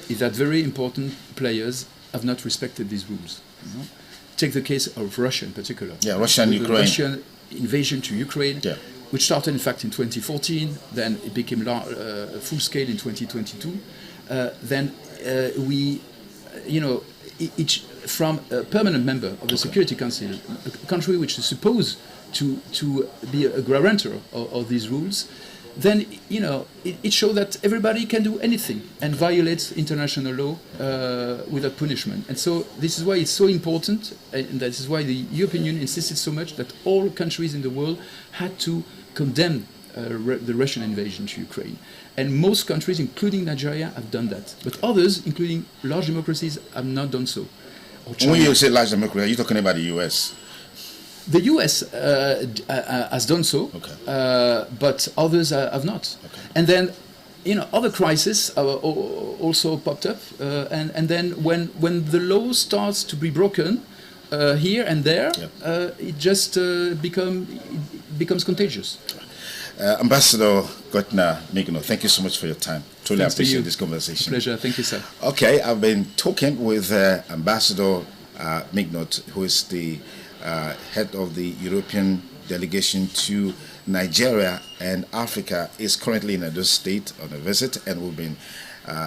is that very important players have not respected these rules. Take the case of Russia in particular. Yeah, Russia and Ukraine. The Russian invasion to Ukraine, which started in fact in 2014, then it became full scale in 2022. Then we, from a permanent member of the Security Council, a country which is supposed to be a guarantor of these rules, then it shows that everybody can do anything and violates international law without punishment. And so this is why it's so important, and that is why the European Union insisted so much that all countries in the world had to condemn the Russian invasion to Ukraine. And most countries, including Nigeria, have done that. But others, including large democracies, have not done so. When you say large democracy, are you talking about the US? The US has done so, but others have not. And then, other crises also popped up. And then when the law starts to be broken here and there, it just becomes contagious. Ambassador Gotna Migno, thank you so much for your time. Truly Thanks appreciate this conversation. Pleasure. Thank you, sir. Okay, I've been talking with Ambassador Mignot, who is the head of the European delegation to Nigeria and Africa, is currently in Edo State on a visit, and we've been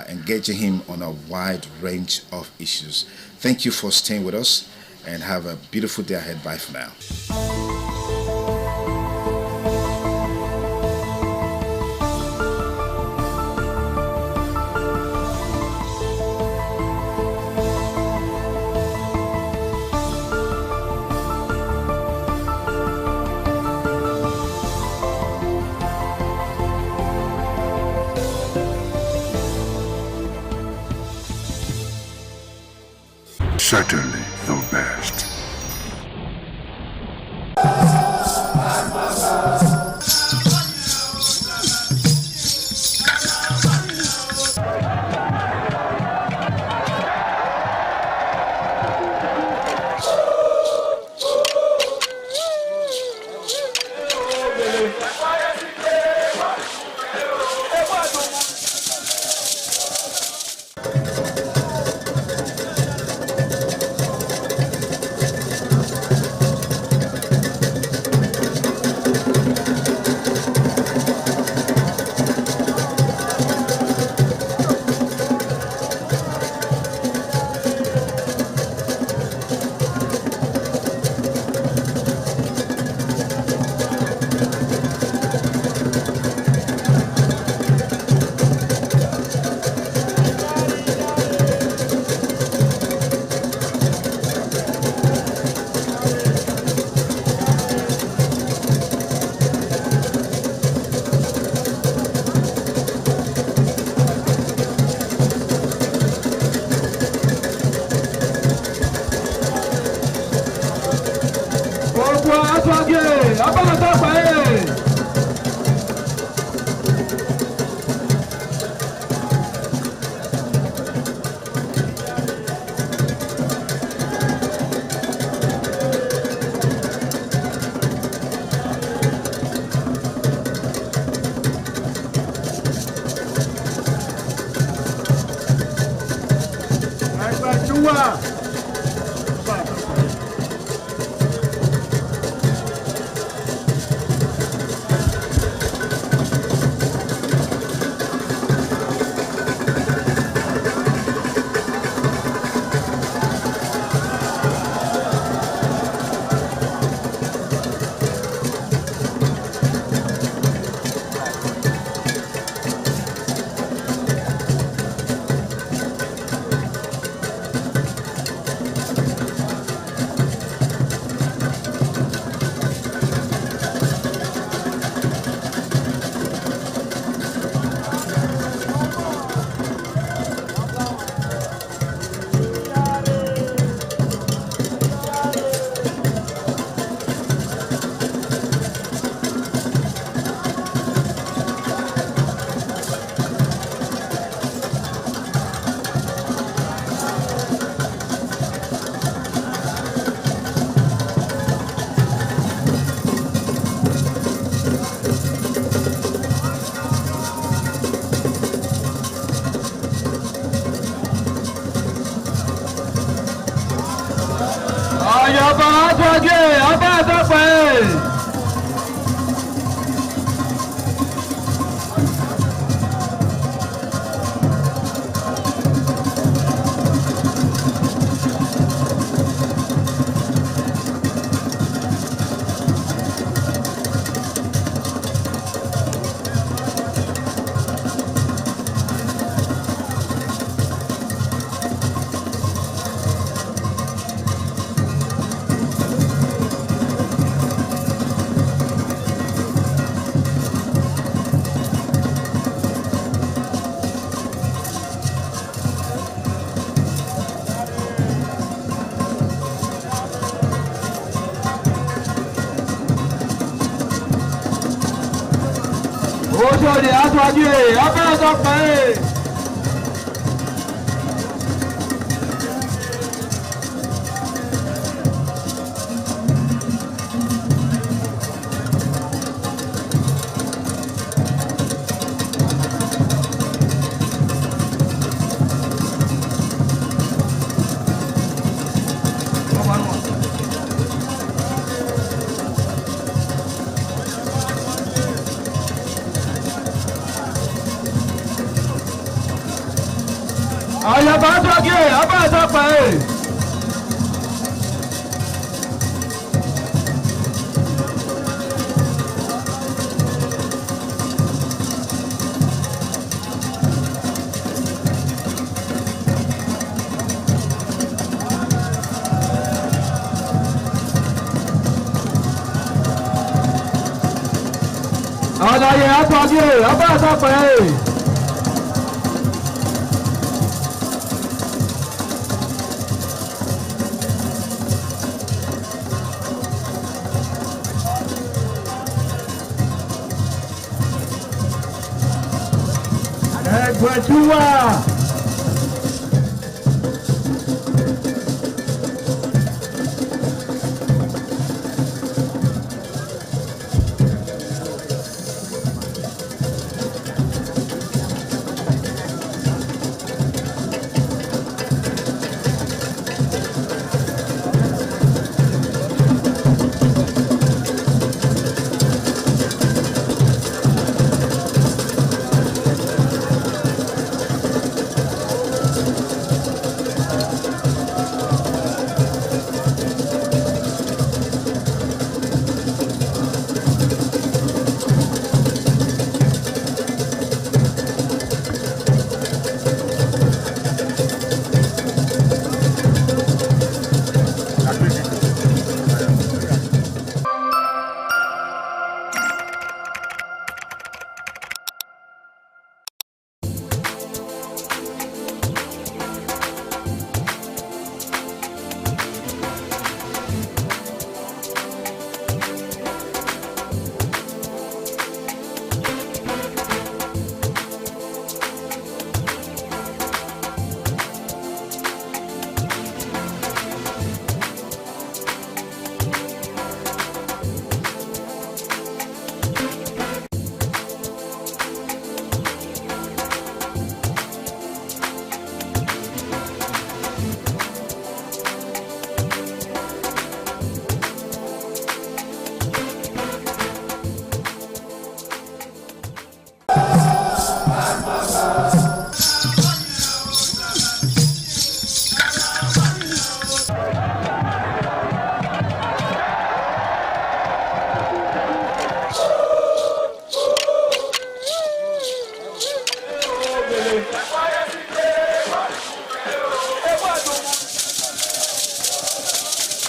engaging him on a wide range of issues. Thank you for staying with us, and have a beautiful day ahead. Bye for now. Certainly the best. Ojode Atwaje, Abẹ́ẹ̀dọ́pẹ́.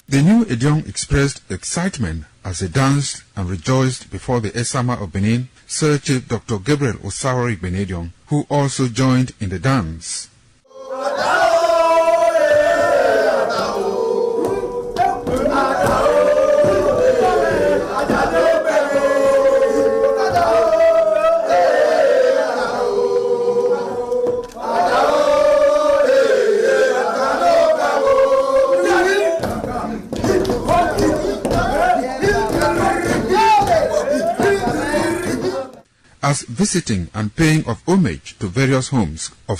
The new Idiom expressed excitement as they danced and rejoiced before the Esama of Benin, Sir Chief Dr. Gabriel Osawori Benedion, who also joined in the dance. As visiting and paying of homage to various homes of